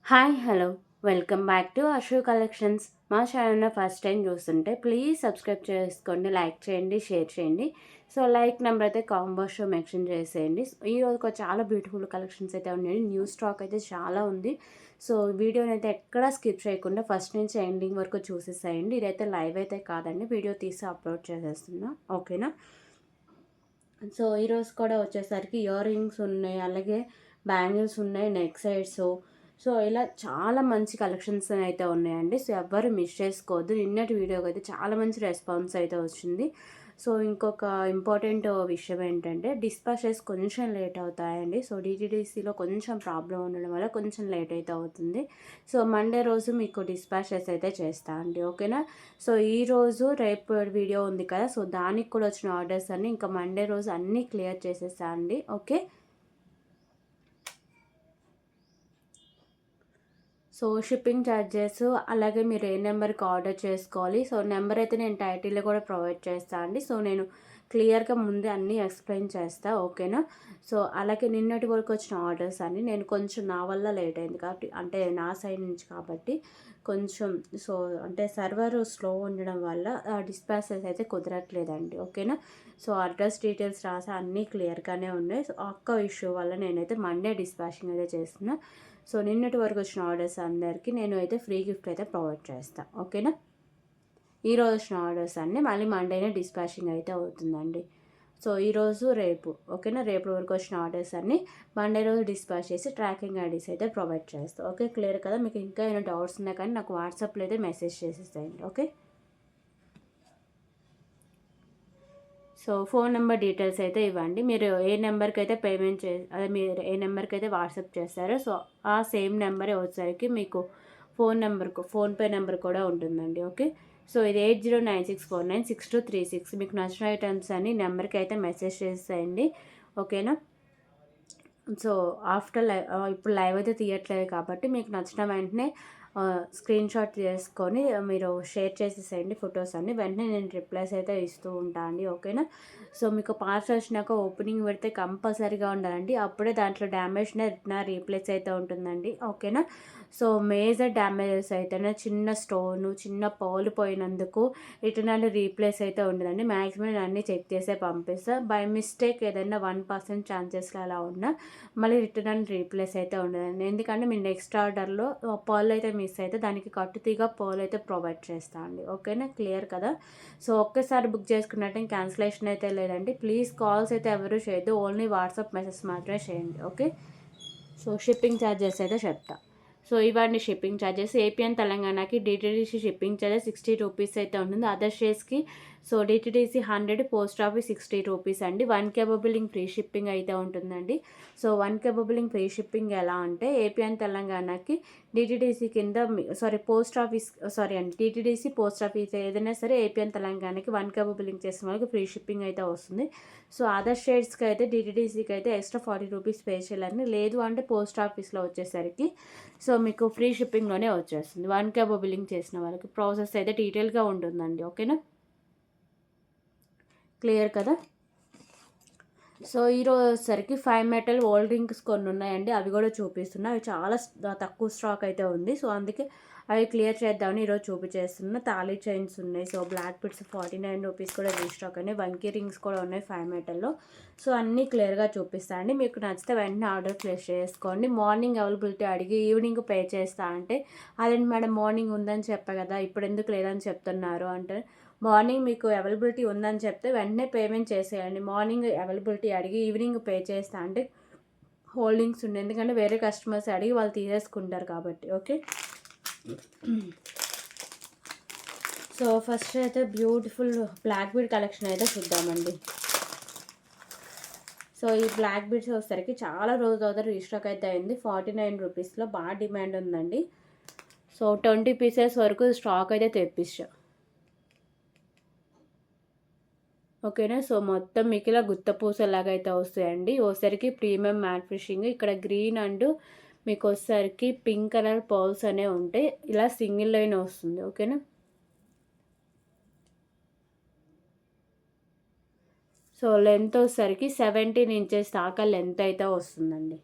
Hi hello welcome back to Ashu collections. మా ఛానల్ని first time చూస్తుంటే ప్లీజ్ సబ్స్క్రైబ్ చేసుకోండి, లైక్ చేయండి, షేర్ చేయండి. సో లైక్ నెంబర్ అయితే కాంబో షో మెన్షన్ చేసేయండి. ఈ రోజు చాలా బ్యూటిఫుల్ కలెక్షన్స్ అయితే ఉన్నాయి. న్యూ స్టాక్ అయితే చాలా ఉంది. సో వీడియోని అయితే ఎక్కడా స్కిప్ చేయకుండా ఫస్ట్ నుంచి ఎండింగ్ వరకు చూసేసేయండి. ఇదైతే లైవ్ అయితే కాదండి, వీడియో తీసి అప్లోడ్ చేసేస్తున్నా, ఓకేనా. సో ఈరోజు కూడా వచ్చేసరికి ఇయర్ రింగ్స్ ఉన్నాయి, అలాగే బ్యాంగిల్స్ ఉన్నాయి, నెక్ సైడ్స్. సో ఇలా చాలా మంచి కలెక్షన్స్ అయితే ఉన్నాయండి. సో ఎవ్వరు మిస్ చేసుకోవద్దు. నిన్నటి వీడియోకి అయితే చాలా మంచి రెస్పాన్స్ అయితే వచ్చింది. సో ఇంకొక ఇంపార్టెంట్ విషయం ఏంటంటే డిస్పాచెస్ కొంచెం లేట్ అవుతాయండి. సో డిటీడీసీలో కొంచెం ప్రాబ్లం ఉండడం వల్ల కొంచెం లేట్ అయితే అవుతుంది. సో మండే రోజు మీకు డిస్పాచెస్ అయితే చేస్తా అండి, ఓకేనా. సో ఈరోజు రేపు వీడియో ఉంది కదా, సో దానికి కూడా వచ్చిన ఆర్డర్స్ అన్నీ ఇంకా మండే రోజు అన్నీ క్లియర్ చేసేస్తా అండి, ఓకే. సో షిప్పింగ్ ఛార్జెస్, అలాగే మీరు ఏ నెంబర్కి ఆర్డర్ చేసుకోవాలి. సో నెంబర్ అయితే నేను టైటిల్లో కూడా ప్రొవైడ్ చేస్తాను అండి. సో నేను క్లియర్గా ముందే అన్నీ ఎక్స్ప్లెయిన్ చేస్తా, ఓకేనా. సో అలాగే నిన్నటి వరకు వచ్చిన ఆర్డర్స్ అన్ని నేను కొంచెం నా వల్ల లేట్ అయింది కాబట్టి, అంటే నా సైడ్ నుంచి కాబట్టి కొంచెం, సో అంటే సర్వర్ స్లో ఉండడం వల్ల డిస్పాచెస్ అయితే కుదరట్లేదండి, ఓకేనా. సో అడ్రస్ డీటెయిల్స్ రాసి అన్నీ క్లియర్గానే ఉన్నాయి. సో ఒక్క ఇష్యూ వల్ల నేనైతే మండే డిస్పాచింగ్ అయితే చేస్తున్నా. సో నిన్నటి వరకు వచ్చిన ఆర్డర్స్ అందరికీ నేను అయితే ఫ్రీ గిఫ్ట్ అయితే ప్రొవైడ్ చేస్తాను, ఓకేనా. ఈరోజు వచ్చిన ఆర్డర్స్ అన్నీ మళ్ళీ మండేనే డిస్పాచింగ్ అయితే అవుతుందండి. సో ఈరోజు రేపు, ఓకేనా. రేపు వరకు వచ్చిన ఆర్డర్స్ అన్నీ మండే రోజు డిస్పాచ్ చేసి ట్రాకింగ్ ఐడీస్ అయితే ప్రొవైడ్ చేస్తాను, ఓకే. క్లియర్ కదా. మీకు ఇంకా ఏమైనా డౌట్స్ ఉన్నా కానీ నాకు వాట్సాప్లో అయితే మెసేజ్ చేసేసేయండి, okay. So phone number details అయితే ఇవ్వండి. మీరు ఏ నెంబర్కి అయితే పేమెంట్ అదే మీరు ఏ నెంబర్కి అయితే వాట్సాప్ చేస్తారో సో ఆ సేమ్ నెంబరే వచ్చేసరికి మీకు ఫోన్పే నెంబర్ కూడా ఉంటుందండి, ఓకే. సో ఇది 8096496236. మీకు నచ్చిన ఐటమ్స్ అని నెంబర్కి అయితే మెసేజ్ చేసేయండి, ఓకేనా. సో ఆఫ్టర్ లైవ్ ఇప్పుడు లైవ్ అయితే తీయట్లేదు కాబట్టి మీకు నచ్చిన వెంటనే స్క్రీన్ షాట్ చేసుకొని మీరు షేర్ చేసేసేయండి ఫొటోస్ అన్ని. వెంటనే నేను రిప్లైస్ అయితే ఇస్తూ ఉంటాను అండి, ఓకేనా. సో మీకు పార్సల్ వచ్చినాక ఓపెనింగ్ పెడితే కంపల్సరీగా ఉండాలండి, అప్పుడే దాంట్లో డ్యామేజ్ రిటర్న్ రీప్లేస్ అయితే ఉంటుందండి, ఓకేనా. సో మేజర్ డ్యామేజెస్ అయితేనే చిన్న స్టోను, చిన్న పౌలు పోయినందుకు రిటర్న్ రీప్లేస్ అయితే ఉండదండి. మ్యాక్సిమం నేను అన్నీ చెక్ చేసే పంపిస్తాను. బై మిస్టేక్ ఏదైనా 1% ఛాన్సెస్లో అలా ఉన్నా మళ్ళీ రిటర్న్ అండ్ రీప్లేస్ అయితే ఉండదండి. ఎందుకంటే మీ నెక్స్ట్ ఆర్డర్లో పర్ల్ అయితే మిస్ అయితే దానికి కట్టుతీగా పర్ల్ అయితే ప్రొవైడ్ చేస్తా అండి, ఓకేనా. క్లియర్ కదా. సో ఒక్కసారి బుక్ చేసుకున్నట్టు క్యాన్సిలేషన్ అయితే లేదండి. ప్లీజ్ కాల్స్ అయితే ఎవరు చేయొద్దు, ఓన్లీ వాట్సాప్ మెసేజ్ మాత్రమే చేయండి, ఓకే. సో షిప్పింగ్ ఛార్జెస్ అయితే చెప్తా. సో ఇవన్నీ షిప్పింగ్ ఛార్జెస్. ఏపీ అండ్ తెలంగాణకి డిటీడీసీ షిప్పింగ్ ఛార్జెస్ 60 రూపీస్ అయితే ఉంటుంది. అదర్ స్టేట్స్కి so DTDC 100, post office 60 rupees అండి. 1 కేబులింగ్ ఫ్రీ షిప్పింగ్ అయితే ఉంటుందండి. సో 1 కేబులింగ్ ఫ్రీ షిప్పింగ్ ఎలా అంటే ఏపీ అండ్ తెలంగాణకి డిటీడీసీ కింద పోస్ట్ ఆఫీస్ అండి, డిటీడీసీ పోస్ట్ ఆఫీస్ ఏదైనా సరే ఏపీ అండ్ తెలంగాణకి 1 కేబులింగ్ చేసిన వాళ్ళకి ఫ్రీ షిప్పింగ్ అయితే వస్తుంది. సో అదర్ స్టేట్స్కి అయితే డిటీడీసీకి అయితే ఎక్స్ట్రా 40 రూపీస్ పే చేయాలని, లేదు అంటే పోస్ట్ ఆఫీస్లో వచ్చేసరికి సో మీకు ఫ్రీ షిప్పింగ్లోనే వచ్చేస్తుంది. 1 కేబో బిల్లింగ్ చేసిన వాళ్ళకి ప్రాసెస్ అయితే డీటెయిల్గా ఉంటుందండి, ఓకేనా. క్లియర్ కదా. సో ఈరోజు వచ్చేసరికి 5 మెటల్ ఓల్డ్ రింగ్స్ కొన్ని ఉన్నాయండి, అవి కూడా చూపిస్తున్నా. అవి చాలా తక్కువ స్టాక్ అయితే ఉంది. సో అందుకే అవి క్లియర్ చేద్దామని ఈరోజు చూపించేస్తున్నా. తాళీ చైన్స్ ఉన్నాయి. సో బ్లాక్ బిట్స్ 49 రూపీస్ కూడా రీస్టాక్ ఉన్నాయి. వంకీ రింగ్స్ కూడా ఉన్నాయి 5 మెటల్లో. సో అన్నీ క్లియర్గా చూపిస్తాను అండి. మీకు నచ్చితే వెంటనే ఆర్డర్ ప్లేస్ చేసుకోండి. మార్నింగ్ అవైలబిలిటీ అడిగి ఈవినింగ్ పే చేస్తా అంటే, అదేంటి మేడం మార్నింగ్ ఉందని చెప్పా కదా ఇప్పుడు ఎందుకు లేదని చెప్తున్నారు అంటే, మార్నింగ్ మీకు అవైలబిలిటీ ఉందని చెప్తే వెంటనే పేమెంట్ చేసేయండి. మార్నింగ్ అవైలబిలిటీ అడిగి ఈవినింగ్ పే చేస్తా అంటే హోల్డింగ్స్ ఉండే, ఎందుకంటే వేరే కస్టమర్స్ అడిగి వాళ్ళు తీసేసుకుంటారు కాబట్టి, ఓకే. సో ఫస్ట్ అయితే బ్యూటిఫుల్ బ్లాక్ బీడ్ కలెక్షన్ అయితే చూద్దామండి. సో ఈ బ్లాక్ బీడ్స్ వచ్చేసరికి చాలా రోజుల తర్వాత రీస్టాక్ అయితే అయింది. 49 రూపీస్లో బాగా డిమాండ్ ఉందండి. సో 20 పీసెస్ వరకు స్టాక్ అయితే తెప్పించా, ఓకేనా. సో మొత్తం మీకు ఇలా గుత్త పూసలాగైతే వస్తాయండి. ఓసరికి ప్రీమియం మ్యాట్ ఫిషింగ్, ఇక్కడ గ్రీన్ అండ్ మీకు వచ్చేసరికి పింక్ కలర్ పర్ల్స్ అనేవి ఉంటాయి. ఇలా సింగిల్ లైన్ వస్తుంది, ఓకేనా. సో లెంత్ వచ్చేసరికి 17 ఇంచెస్ దాకా లెంత్ అయితే వస్తుందండి.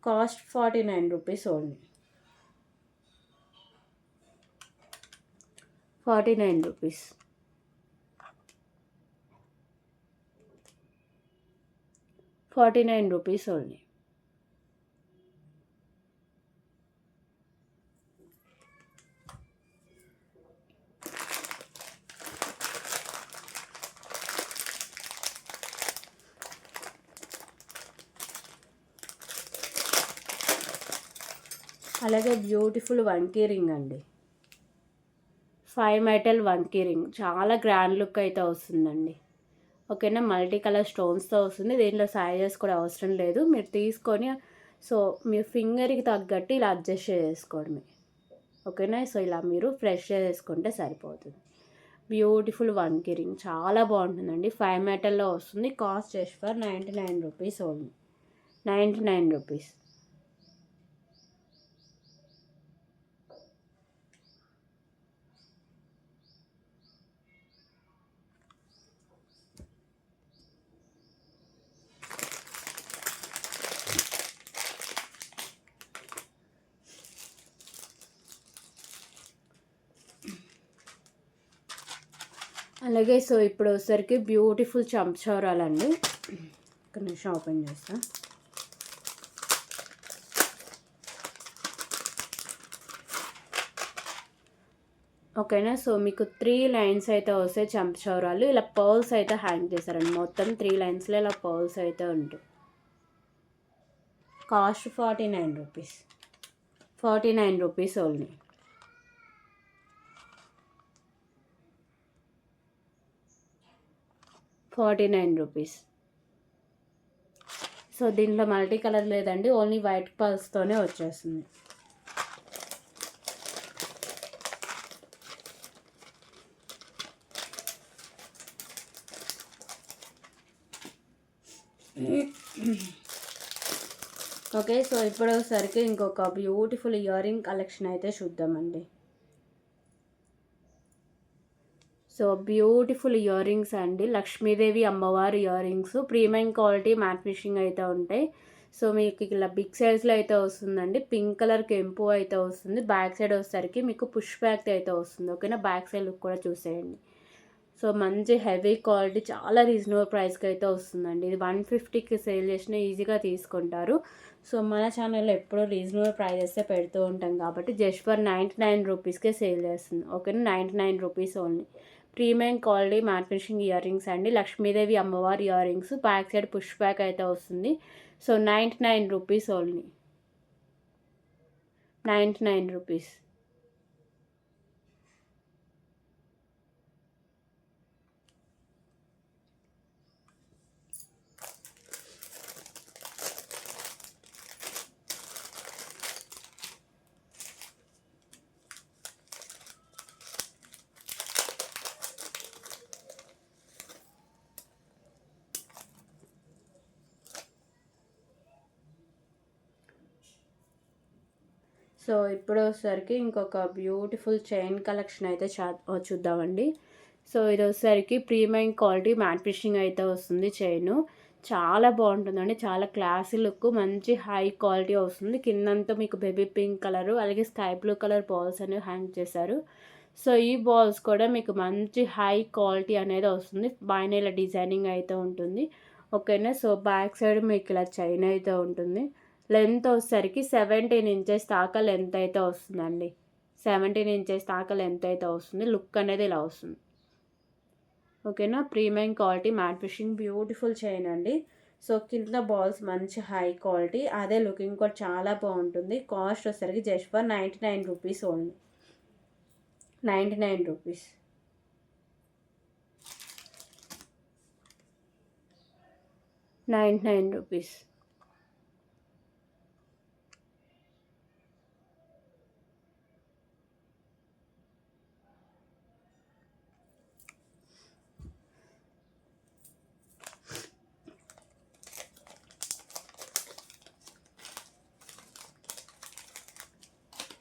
Cost 49 rupees only. 49 rupees. ₹49 only. అలాగే బ్యూటిఫుల్ వంకీ రింగ్ అండి, 5 మెటల్ వంకీ రింగ్, చాలా గ్రాండ్ లుక్ అయితే వస్తుందండి. ఓకేనా, మల్టీ కలర్ స్టోన్స్తో వస్తుంది. దీంట్లో సైజెస్ కూడా అవసరం లేదు, మీరు తీసుకొని సో మీ ఫింగర్కి తగ్గట్టు ఇలా అడ్జస్ట్ చేసుకోవడమే. ఓకేనా, సో ఇలా మీరు ఫ్రెష్ చేసుకుంటే సరిపోతుంది. బ్యూటిఫుల్ వంకీ రింగ్ చాలా బాగుంటుందండి, 5 మెటల్లో వస్తుంది. Cost just for 99 rupees only. 99 rupees. అలాగే సో ఇప్పుడు వచ్చేసరికి బ్యూటిఫుల్ చంపచౌరాలండి. ఒక నిమిషం ఓపెన్ చేస్తా. ఓకేనా, సో మీకు 3 లైన్స్ అయితే వస్తాయి చంపచౌరాలు. ఇలా పర్ల్స్ అయితే హ్యాంగ్ చేశారండి, మొత్తం 3 లైన్స్లో ఇలా పర్ల్స్ అయితే ఉంటాయి. Cost 49 rupees. 49 rupees only. ₹49. So దీంట్లో మల్టీ కలర్ లేదండి, ఓన్లీ వైట్ పర్ల్స్తోనే వచ్చేస్తుంది. ఓకే, సో ఇప్పుడు వచ్చేసరికి ఇంకొక బ్యూటిఫుల్ ఇయర్ రింగ్ కలెక్షన్ అయితే చూద్దామండి. సో బ్యూటిఫుల్ ఇయర్ రింగ్స్ అండి, లక్ష్మీదేవి అమ్మవారి year rings, premium quality matte finishing అయితే ఉంటాయి. సో మీకు ఇలా బిగ్ సైజ్లో అయితే వస్తుందండి, పింక్ కలర్ కెంపు అయితే వస్తుంది. బ్యాక్ సైడ్ వచ్చేసరికి మీకు పుష్ బ్యాక్ అయితే వస్తుంది. ఓకేనా, బ్యాక్ సైడ్ లుక్ కూడా చూసేయండి. సో మంచి హెవీ క్వాలిటీ, చాలా రీజనబుల్ ప్రైస్కి అయితే వస్తుందండి. ఇది 150కి సేల్ చేసినా ఈజీగా తీసుకుంటారు. సో మన ఛానల్లో ఎప్పుడూ రీజనబుల్ ప్రైజెస్ పెడుతూ ఉంటాం కాబట్టి జస్ట్ ఫర్ 99 రూపీస్కే సేల్ చేస్తుంది. ఓకేనా, 99 rupees only. Premium quality matte finishing ear rings అండి, లక్ష్మీదేవి అమ్మవారి year rings, back side push back అయితే వస్తుంది. So 99 rupees only. 99 rupees. So ఇప్పుడు వచ్చేసరికి ఇంకొక బ్యూటిఫుల్ చైన్ కలెక్షన్ అయితే చూద్దామండి. సో ఇది వచ్చేసరికి ప్రీమియం క్వాలిటీ మ్యాట్ ఫినిషింగ్ అయితే వస్తుంది. చైను చాలా బాగుంటుందండి, చాలా క్లాసీ లుక్, మంచి హై క్వాలిటీ వస్తుంది. కిందంతా మీకు బేబీ పింక్ కలరు అలాగే స్కై బ్లూ కలర్ బాల్స్ అనేవి హ్యాంగ్ చేశారు. సో ఈ బాల్స్ కూడా మీకు మంచి హై క్వాలిటీ అనేది వస్తుంది. పైన ఇలా డిజైనింగ్ అయితే ఉంటుంది. ఓకేనా, సో బ్యాక్ సైడ్ మీకు ఇలా చైన్ అయితే ఉంటుంది. లెంత్ వచ్చేసరికి 17 ఇంచెస్ దాకా లెంత్ అయితే వస్తుందండి. 17 ఇంచెస్ దాకా లెంత్ అయితే వస్తుంది. లుక్ అనేది ఇలా వస్తుంది. ఓకేనా, premium quality matte finishing beautiful chain అండి. సో కింద బాల్స్ మంచి హై క్వాలిటీ, అదే లుకింగ్ కూడా చాలా బాగుంటుంది. కాస్ట్ వచ్చేసరికి just for 99 rupees only. 99 rupees. ₹99.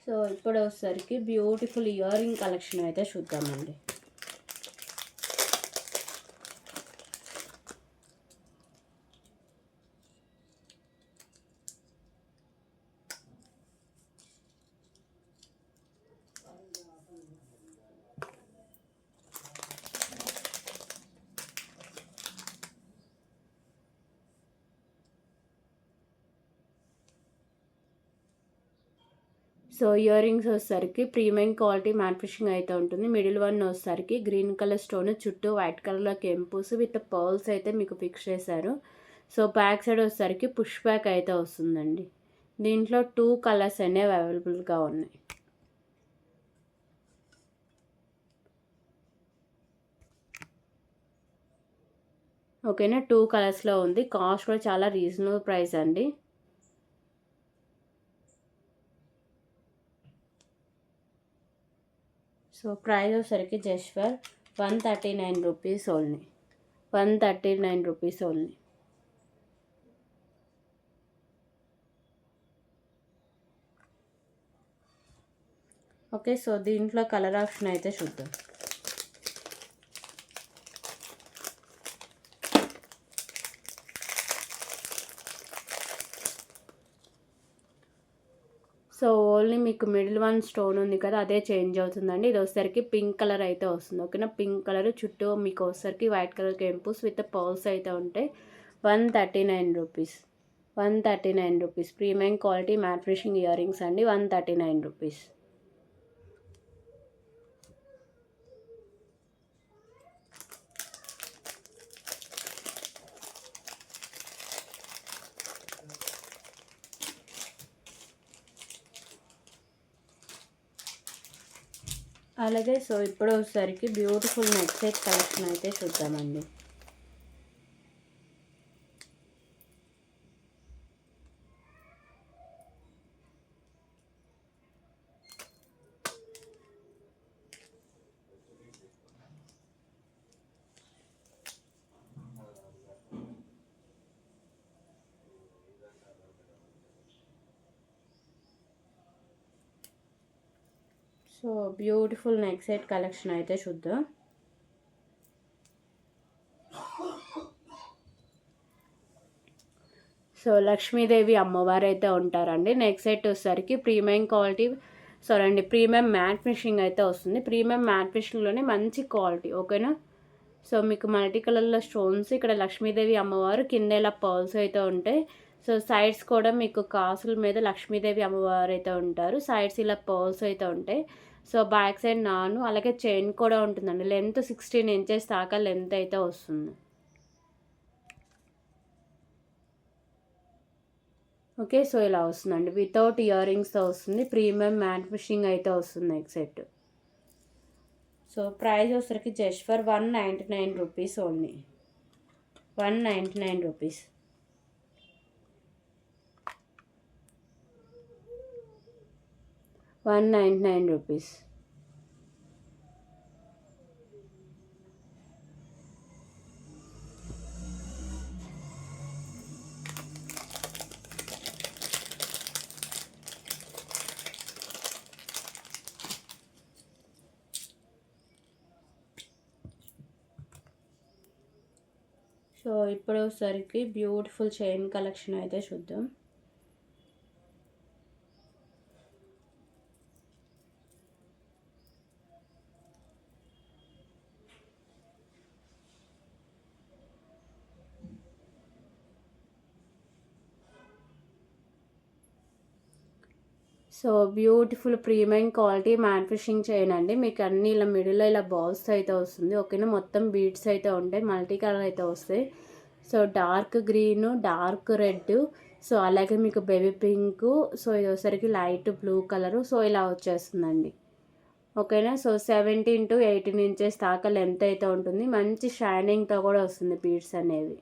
So ఇప్పుడు వచ్చేసరికి బ్యూటిఫుల్ ఇయర్ రింగ్ కలెక్షన్ అయితే చూద్దామండి. సో ఇయర్ రింగ్స్ వచ్చేసరికి ప్రీమియం క్వాలిటీ మ్యాట్ ఫినిషింగ్ అయితే ఉంటుంది. మిడిల్ వన్ వచ్చేసరికి గ్రీన్ కలర్ స్టోన్ చుట్టూ వైట్ కలర్లో కెంపుస్ విత్ పర్ల్స్ అయితే మీకు ఫిక్స్ చేశారు. సో బ్యాక్ సైడ్ వచ్చేసరికి పుష్ బ్యాక్ అయితే వస్తుందండి. దీంట్లో 2 కలర్స్ అనేవి అవైలబుల్గా ఉన్నాయి. ఓకేనా, 2 కలర్స్లో ఉంది. కాస్ట్ కూడా చాలా రీజనబుల్ ప్రైస్ అండి. సో ప్రైస్ వచ్చేసరికి just for 139 rupees only. 139 rupees only. Okay, so దీంట్లో కలర్ ఆప్షన్ అయితే చూద్దాం. సో ఓన్లీ మీకు మిడిల్ వన్ స్టోన్ ఉంది కదా, అదే చేంజ్ అవుతుందండి. ఇది వచ్చేసరికి పింక్ కలర్ అయితే వస్తుంది. ఓకేనా, పింక్ కలర్ చుట్టూ మీకు వచ్చేసరికి వైట్ కలర్ కెంపుస్ విత్ పర్ల్స్ అయితే ఉంటాయి. 139 rupees. 139 rupees premium quality matte finishing ear rings అండి. 139 రూపీస్. అలాగే సో ఇప్పుడు వచ్చేసరికి బ్యూటిఫుల్ నెక్ సెట్ కలెక్షన్ అయితే చూద్దామండి. So beautiful neck set collection అయితే చూద్దాం. సో లక్ష్మీదేవి అమ్మవారు అయితే ఉంటారండి. నెక్ సెట్ వచ్చేసరికి premium quality premium matte finishing అయితే వస్తుంది. ప్రీమియం మ్యాట్ ఫినిషింగ్లోనే మంచి క్వాలిటీ. ఓకేనా, సో మీకు మల్టీ కలర్లో స్టోన్స్, ఇక్కడ లక్ష్మీదేవి అమ్మవారు, కింద ఇలా పర్ల్స్ అయితే ఉంటాయి. సో సైడ్స్ కూడా మీకు కాసుల మీద లక్ష్మీదేవి అమ్మవారు అయితే ఉంటారు. సైడ్స్ ఇలా పర్ల్స్ అయితే ఉంటాయి. సో బ్యాక్ సైడ్ అలాగే చైన్ కూడా ఉంటుందండి. లెంత్ 16 ఇంచెస్ దాకా లెంత్ అయితే వస్తుంది. ఓకే, సో ఇలా వస్తుందండి. వితౌట్ ఇయర్ రింగ్స్తో వస్తుంది. ప్రీమియం మ్యాట్ ఫినిషింగ్ అయితే వస్తుంది నెక్ సెట్. సో ప్రైస్ వచ్చరికి just for 199 rupees only. 199 rupees. 199 rupees. So ఇప్పుడు వచ్చేసరికి బ్యూటిఫుల్ చైన్ కలెక్షన్ అయితే చూద్దాం. So beautiful premium quality matte finishing chain అండి. మీకు అన్ని ఇలా మిడిల్లో ఇలా బాల్స్ అయితే వస్తుంది. ఓకేనా, మొత్తం బీడ్స్ అయితే ఉంటాయి. మల్టీ కలర్ అయితే వస్తాయి. So dark green, dark red, so అలాగే మీకు బేబీ పింక్, సో ఇది వచ్చేసరికి లైట్ బ్లూ కలరు, సో ఇలా వచ్చేస్తుందండి. ఓకేనా, సో 17 to 18 ఇంచెస్ దాకా లెంత్ అయితే ఉంటుంది. మంచి షైనింగ్తో కూడా వస్తుంది బీడ్స్ అనేవి.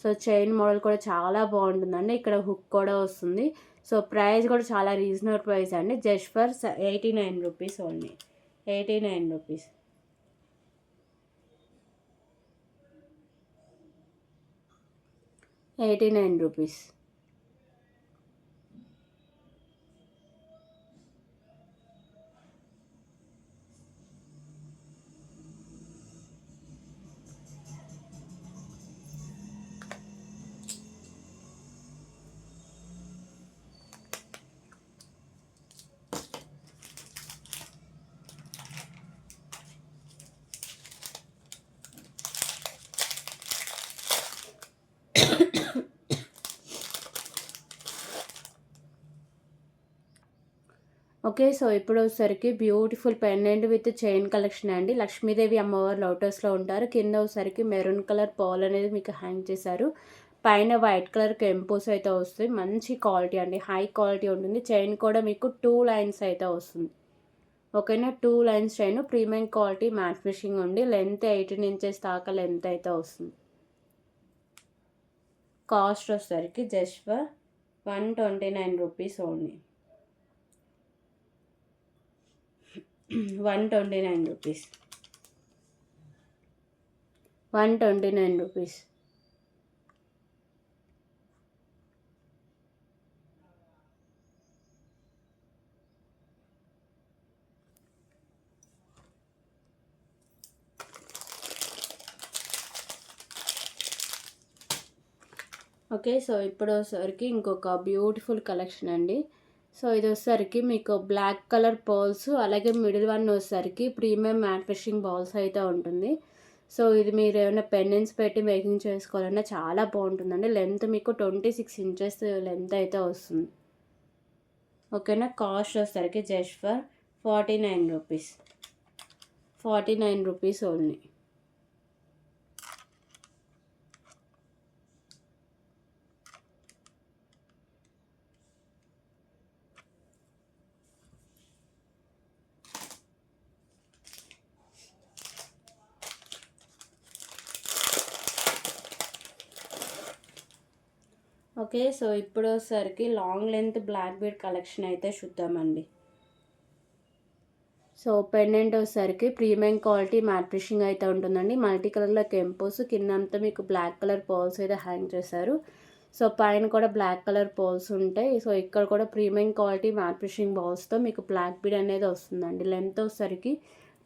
సో చైన్ మోడల్ కూడా చాలా బాగుంటుందండి. ఇక్కడ హుక్ కూడా వస్తుంది. సో ప్రైస్ కూడా చాలా రీజనబుల్ ప్రైస్ అండి. Just for 89 rupees only. 89 rupees. Rupees. Okay. So, ఇప్పుడు వచ్చేసరికి beautiful pendant with chain collection అండి. లక్ష్మీదేవి అమ్మవారు లోటస్‌లో ఉంటారు. కింద వచ్చేసరికి మెరూన్ కలర్ పర్ల్ అనేది మీకు హ్యాంగ్ చేశారు. పైన వైట్ కలర్ కెంపోస్ అయితే వస్తాయి. మంచి క్వాలిటీ అండి. హై క్వాలిటీ ఉంటుంది. చైన్ కూడా మీకు 2 లైన్స్ అయితే వస్తుంది. ఓకేనా. 2 lines chain premium quality matte finishing ఉండి లెంత్ 18 ఇంచెస్ దాకా లెంత్ అయితే వస్తుంది. కాస్ట్ వచ్చేసరికి just for 129 rupees only. 129 rupees. 129 rupees. Okay. So, ఇప్పుడు వచ్చేసరికి ఇంకొక బ్యూటిఫుల్ కలెక్షన్ అండి. సో, ఇది వచ్చేసరికి మీకు బ్లాక్ కలర్ పర్ల్స్ అలాగే మిడిల్ వన్ వచ్చేసరికి ప్రీమియం మ్యాట్ ఫినిషింగ్ బాల్స్ అయితే ఉంటుంది. సో, ఇది మీరు ఏమైనా పెండెంట్స్ పెట్టి మేకింగ్ చేసుకోవాలన్నా చాలా బాగుంటుందండి. లెంత్ మీకు 26 ఇంచెస్ లెంత్ అయితే వస్తుంది. ఓకేనా. కాస్ట్ వచ్చేసరికి just for 49 rupees. 49 rupees only. Okay. So, ఇప్పుడు వచ్చేసరికి long length black bead collection అయితే చూద్దామండి. సో, పెండెంట్ వచ్చేసరికి ప్రీమియం క్వాలిటీ మ్యాట్ ఫినిషింగ్ అయితే ఉంటుందండి. మల్టీ కలర్‌లో కెంపోస్ కిందంతా మీకు బ్లాక్ కలర్ పర్ల్స్ అయితే హ్యాంగ్ చేశారు. సో, పైన కూడా బ్లాక్ కలర్ పర్ల్స్ ఉంటాయి. సో, ఇక్కడ కూడా ప్రీమియం క్వాలిటీ మ్యాట్ ఫినిషింగ్ బాల్స్‌తో మీకు బ్లాక్ బీడ్ అనేది వస్తుందండి. లెంత్ వచ్చేసరికి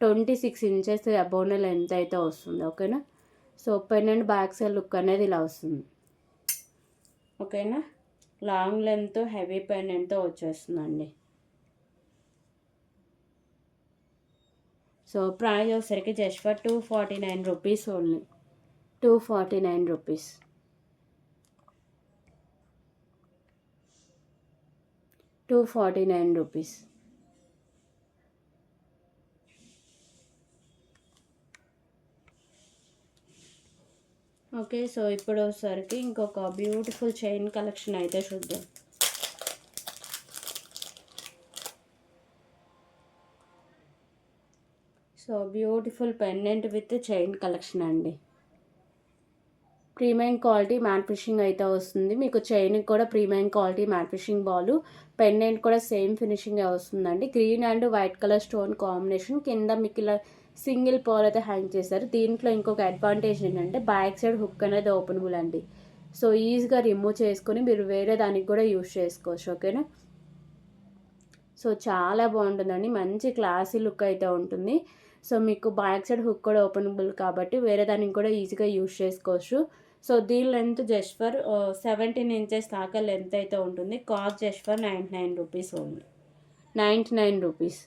26 ఇంచెస్ అబోవ్‌నే లెంత్ అయితే వస్తుంది. ఓకేనా. So, pendant back side look అనేది ఇలా వస్తుంది. ఓకేనా. లాంగ్ లెంత్ హెవీ పెండెంట్‌తో వచ్చేస్తుందండి. సో, ప్రైస్ వచ్చేసరికి just for 249 rupees only. 249 rupees. 249 rupees. Okay. So, ఇప్పుడు వచ్చేసరికి ఇంకొక బ్యూటిఫుల్ చైన్ కలెక్షన్ అయితే చూద్దాం. So, beautiful pendant with chain collection అండి. ప్రీమియం క్వాలిటీ మ్యాట్ ఫినిషింగ్ అయితే వస్తుంది. మీకు చైన్‌కి కూడా premium quality matte finishing Balu. Pendant కూడా సేమ్ ఫినిషింగే వస్తుందండి. Green and white colour stone combination. కింద మీకు ఇలా సింగిల్ పర్ల్ అయితే హ్యాంగ్ చేశారు. దీంట్లో ఇంకొక అడ్వాంటేజ్ ఏంటంటే బ్యాక్ సైడ్ హుక్ అనేది ఓపెనబుల్ అండి. సో, ఈజీగా రిమూవ్ చేసుకొని మీరు వేరే దానికి కూడా యూజ్ చేసుకోవచ్చు. ఓకేనా. సో, చాలా బాగుంటుందండి. మంచి క్లాసీ లుక్ అయితే ఉంటుంది. సో, మీకు బ్యాక్ సైడ్ హుక్ కూడా ఓపెనబుల్ కాబట్టి వేరే దానికి కూడా ఈజీగా యూజ్ చేసుకోవచ్చు. సో, దీని లెంత్ జస్ట్ ఫర్ 17 ఇంచెస్ దాకా లెంత్ అయితే ఉంటుంది. Cost just for 99 rupees only. 99 rupees.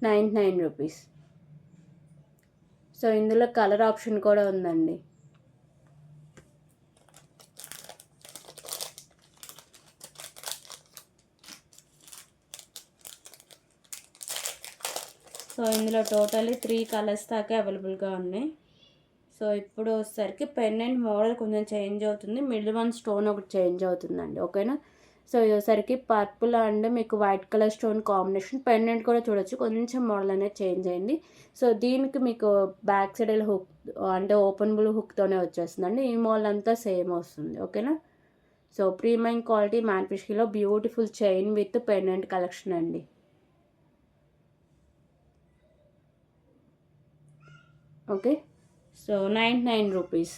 99 rupees. So, ఇందులో కలర్ ఆప్షన్ కూడా ఉందండి. సో, ఇందులో టోటల్లీ 3 కలర్స్ దాకా అవైలబుల్గా ఉన్నాయి. సో, ఇప్పుడు వచ్చేసరికి పెండెంట్ మోడల్ కొంచెం చేంజ్ అవుతుంది. మిడిల్ వన్ స్టోన్ ఒకటి చేంజ్ అవుతుందండి. ఓకేనా. సో, ఇది వచ్చేసరికి పర్పుల్ అండ్ మీకు white colour stone combination. Pendant కూడా చూడొచ్చు కొంచెం మోడల్ అనేది చేంజ్ అయింది. సో, దీనికి మీకు బ్యాక్ సైడ్ హుక్ అంటే ఓపెనబుల్ హుక్తోనే వచ్చేస్తుందండి. ఈ మోడల్ అంతా సేమ్ వస్తుంది. ఓకేనా. సో, ప్రీమియం క్వాలిటీ మ్యాట్ ఫినిషింగ్‌లో beautiful chain with pendant collection అండి. Okay. So, 99 rupees.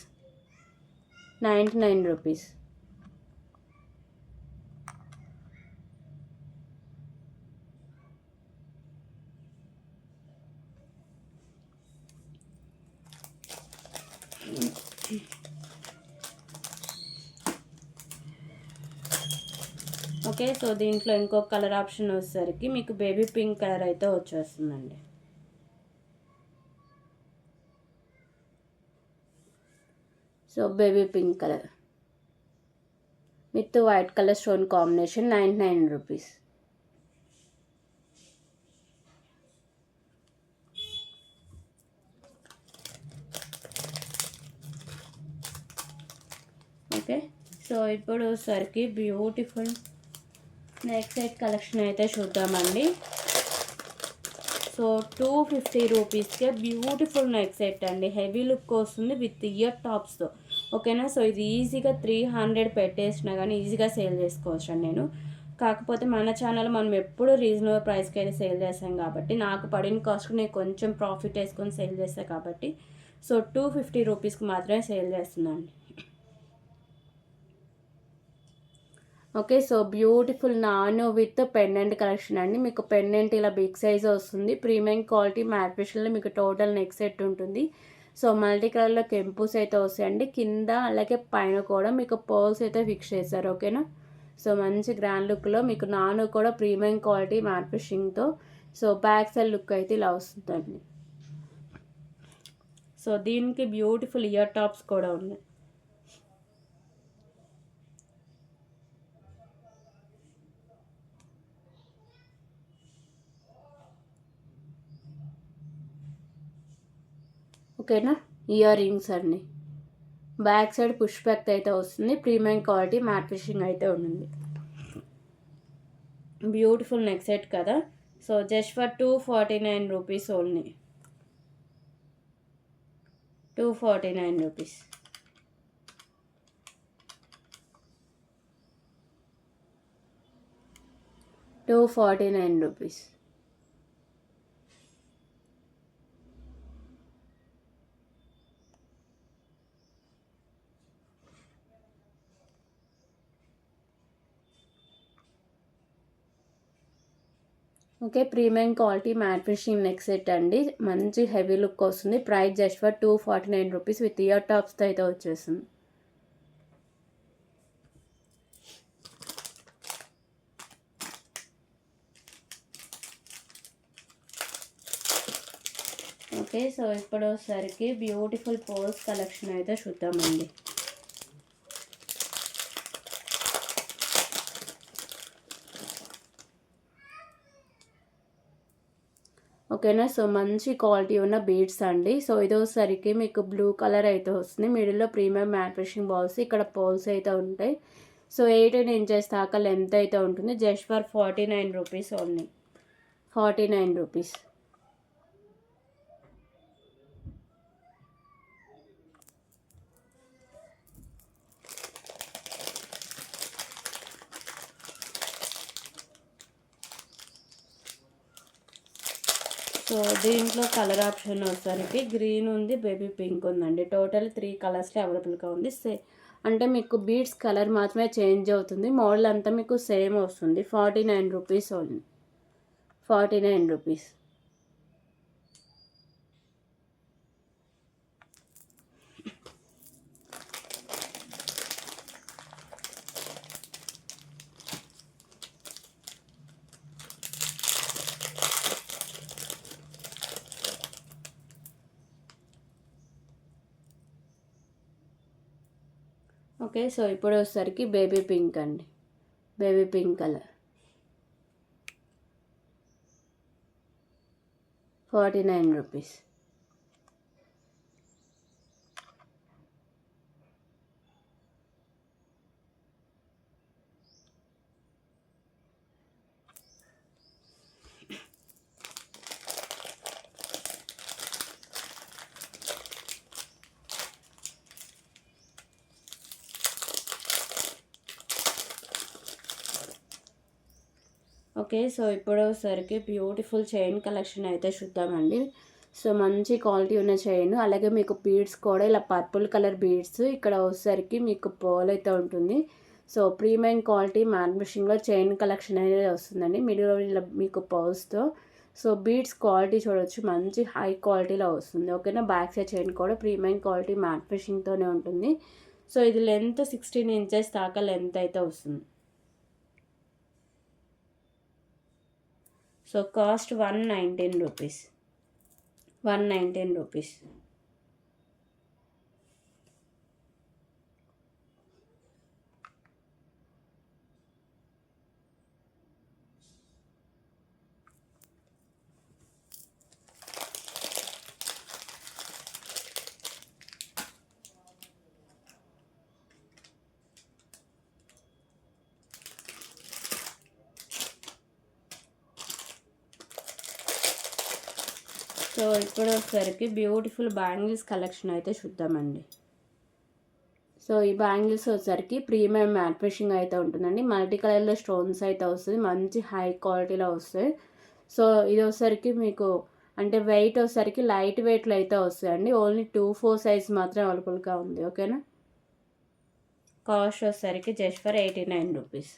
99 rupees. Okay. So, దీంట్లో ఇంకొక కలర్ ఆప్షన్ వచ్చేసరికి మీకు బేబీ పింక్ కలర్ అయితే వచ్చేస్తుందండి. So, baby pink colour. With white colour stone combination 99 rupees. Okay, so ఇప్పుడు సరికి బ్యూటిఫుల్ నెక్ సెట్ కలెక్షన్ అయితే చూద్దామండి. సో 250 రూపీస్కే బ్యూటిఫుల్ నెక్ సెట్ అండి. హెవీ లుక్ వస్తుంది విత్ ఇయర్ టాప్స్తో. ఓకేనా, సో ఇది ఈజీగా 300 పెట్టేసినా కానీ ఈజీగా సేల్ చేసుకోవచ్చు అండి నేను. కాకపోతే మన ఛానల్ మనం ఎప్పుడు రీజనబుల్ ప్రైస్కి అయితే సేల్ చేస్తాం కాబట్టి నాకు పడిన కాస్ట్కి నేను కొంచెం ప్రాఫిట్ వేసుకొని సేల్ చేస్తాను కాబట్టి సో 250 రూపీస్కి మాత్రమే సేల్ చేస్తున్నాను. Okay, so beautiful nano with pendant collection అండి. మీకు పెండెంట్ ఇలా బిగ్ సైజ్ వస్తుంది. ప్రీమియం క్వాలిటీ మ్యాట్ ఫినిష్లో మీకు టోటల్ నెక్ సెట్ ఉంటుంది. సో మల్టీ కలర్లో కెంపుస్ అయితే వస్తాయండి. కింద అలాగే పైన కూడా మీకు పర్ల్స్ అయితే ఫిక్స్ చేస్తారు. ఓకేనా, సో మంచి గ్రాండ్ లుక్లో మీకు నాను కూడా ప్రీమియం క్వాలిటీ మ్యాట్ ఫినిషింగ్తో. సో బ్యాక్ సైడ్ లుక్ అయితే ఇలా వస్తుందండి. సో దీనికి బ్యూటిఫుల్ ఇయర్ టాప్స్ కూడా ఉన్నాయి. ఓకేనా, ఇయర్ రింగ్స్ అండి. బ్యాక్ సైడ్ పుష్ బ్యాక్ అయితే వస్తుంది. ప్రీమియం క్వాలిటీ మ్యాట్ ఫినిషింగ్ అయితే ఉంటుంది. బ్యూటిఫుల్ నెక్ సెట్ కదా. So just for 249 rupees only. 249 rupees. Rupees. Okay, premium quality matte finishing neck set అండి. మంచి హెవీ లుక్ వస్తుంది. Price just for 249 rupees with ear టాప్స్తో అయితే వచ్చేస్తుంది. ఓకే, సో ఇప్పుడు వచ్చేసరికి బ్యూటిఫుల్ పోల్స్ కలెక్షన్ అయితే చూద్దామండి. ఓకేనా, సో మంచి క్వాలిటీ ఉన్న బీడ్స్ అండి. సో ఇదోసరికి మీకు బ్లూ కలర్ అయితే వస్తుంది. మిడిల్లో ప్రీమియం మ్యాట్ ఫినిషింగ్ బాల్స్, ఇక్కడ పోల్స్ అయితే ఉంటాయి. సో 18 ఇంచెస్ దాకా లెంత్ అయితే ఉంటుంది. Just for 49 rupees only. 49 rupees. So దీంట్లో కలర్ ఆప్షన్ వచ్చేసరికి గ్రీన్ ఉంది, బేబీ పింక్ ఉందండి. టోటల్ 3 కలర్స్లో అవైలబుల్గా ఉంది. అంటే మీకు బీడ్స్ కలర్ మాత్రమే చేంజ్ అవుతుంది. మోడల్ అంతా మీకు సేమ్ వస్తుంది. 49 rupees only. 49 rupees. Okay, so ఇప్పుడు వచ్చేసరికి బేబీ పింక్ అండి. Baby pink colour 49 rupees. Okay, so ఇప్పుడు వచ్చేసరికి బ్యూటిఫుల్ చైన్ కలెక్షన్ అయితే చూద్దామండి. సో మంచి క్వాలిటీ ఉన్న చైన్, అలాగే మీకు బీడ్స్ కూడా ఇలా పర్పుల్ కలర్ బీడ్స్. ఇక్కడ వచ్చేసరికి మీకు పోల్ అయితే ఉంటుంది. సో ప్రీమియం క్వాలిటీ మ్యాట్ ఫినిషింగ్లో చైన్ కలెక్షన్ అనేది వస్తుందండి. మిడిల్ ఇలా మీకు పర్ల్స్తో. సో బీడ్స్ క్వాలిటీ చూడవచ్చు, మంచి హై క్వాలిటీలో వస్తుంది. ఓకేనా, బ్యాక్ సైడ్ చైన్ కూడా ప్రీమియం క్వాలిటీ మ్యాట్ ఫినిషింగ్తోనే ఉంటుంది. సో ఇది లెంత్ 16 ఇంచెస్ దాకా లెంత్ అయితే వస్తుంది. So cost 119 rupees. 119 rupees. So ఇప్పుడు వచ్చేసరికి బ్యూటిఫుల్ బ్యాంగిల్స్ కలెక్షన్ అయితే చూద్దామండి. సో ఈ బ్యాంగిల్స్ వచ్చేసరికి ప్రీమియం మ్యాట్ ఫినిషింగ్ అయితే ఉంటుందండి. మల్టీ కలర్లో స్టోన్స్ అయితే వస్తుంది, మంచి హై క్వాలిటీలో వస్తాయి. సో ఇది వచ్చేసరికి మీకు అంటే వెయిట్ వచ్చేసరికి లైట్ వెయిట్లో అయితే వస్తాయండి. ఓన్లీ 2-4 సైజ్ మాత్రం అవైలబుల్గా ఉంది. ఓకేనా. కాస్ట్ వచ్చేసరికి just for 89 rupees.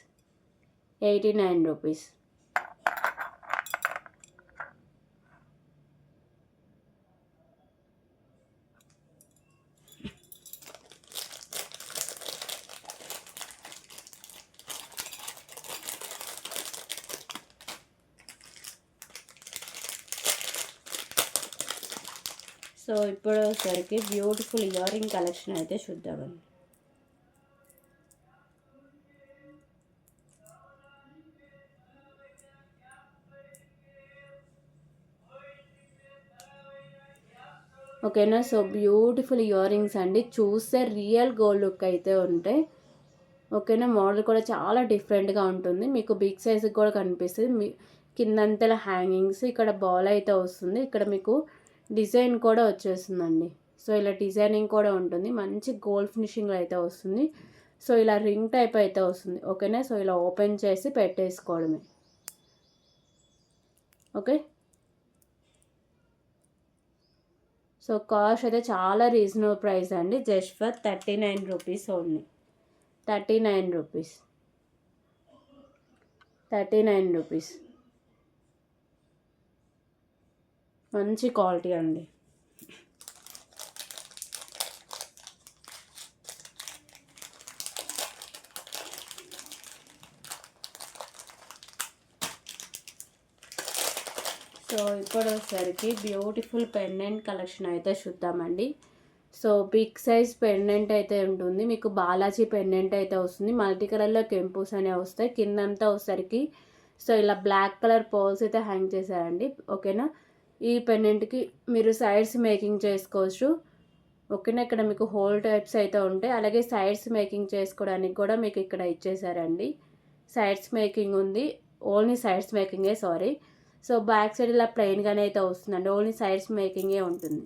89 rupees. So ఇప్పుడు వచ్చేసరికి బ్యూటిఫుల్ ఇయర్ రింగ్ కలెక్షన్ అయితే చూద్దామండి. ఓకేనా. సో బ్యూటిఫుల్ ఇయర్ రింగ్స్ అండి, చూస్తే రియల్ గోల్డ్ లుక్ అయితే ఉంటాయి. ఓకేనా. మోడల్ కూడా చాలా డిఫరెంట్గా ఉంటుంది, మీకు బిగ్ సైజ్కి కూడా కనిపిస్తుంది. మీ కిందంతల హ్యాంగింగ్స్, ఇక్కడ బాల్ అయితే వస్తుంది, ఇక్కడ మీకు డిజైన్ కూడా వచ్చేస్తుందండి. సో ఇలా డిజైనింగ్ కూడా ఉంటుంది, మంచి గోల్డ్ ఫినిషింగ్ అయితే వస్తుంది. సో ఇలా రింగ్ టైప్ అయితే వస్తుంది. ఓకేనా. సో ఇలా ఓపెన్ చేసి పెట్టేసుకోవడమే. ఓకే. సో కాస్ట్ అయితే చాలా రీజనబుల్ ప్రైస్ అండి, just for 39 rupees only. 39 rupees. 39 rupees. మంచి క్వాలిటీ అండి. సో ఇప్పుడు వచ్చేసరికి బ్యూటిఫుల్ పెండెంట్ కలెక్షన్ అయితే చూద్దామండి. సో బిగ్ సైజ్ పెండెంట్ అయితే ఉంటుంది, మీకు బాలాజీ పెండెంట్ అయితే వస్తుంది. మల్టీ కలర్లో కెంపుస్ అనేవి వస్తాయి. కిందంతా వచ్చేసరికి సో ఇలా బ్లాక్ కలర్ పోల్స్ అయితే హ్యాంగ్ చేశారండి. ఓకేనా. ఈ పెండెంట్కి మీరు సైడ్స్ మేకింగ్ చేసుకోవచ్చు. ఓకేనా. ఇక్కడ మీకు హోల్ టైప్స్ అయితే ఉంటాయి, అలాగే సైడ్స్ మేకింగ్ చేసుకోవడానికి కూడా మీకు ఇక్కడ ఇచ్చేసారండి. సైడ్స్ మేకింగ్ ఉంది, ఓన్లీ సైడ్స్ మేకింగే, సారీ. సో బ్యాక్ సైడ్ ఇలా ప్లెయిన్గానే అయితే వస్తుందండి, ఓన్లీ సైడ్స్ మేకింగే ఉంటుంది.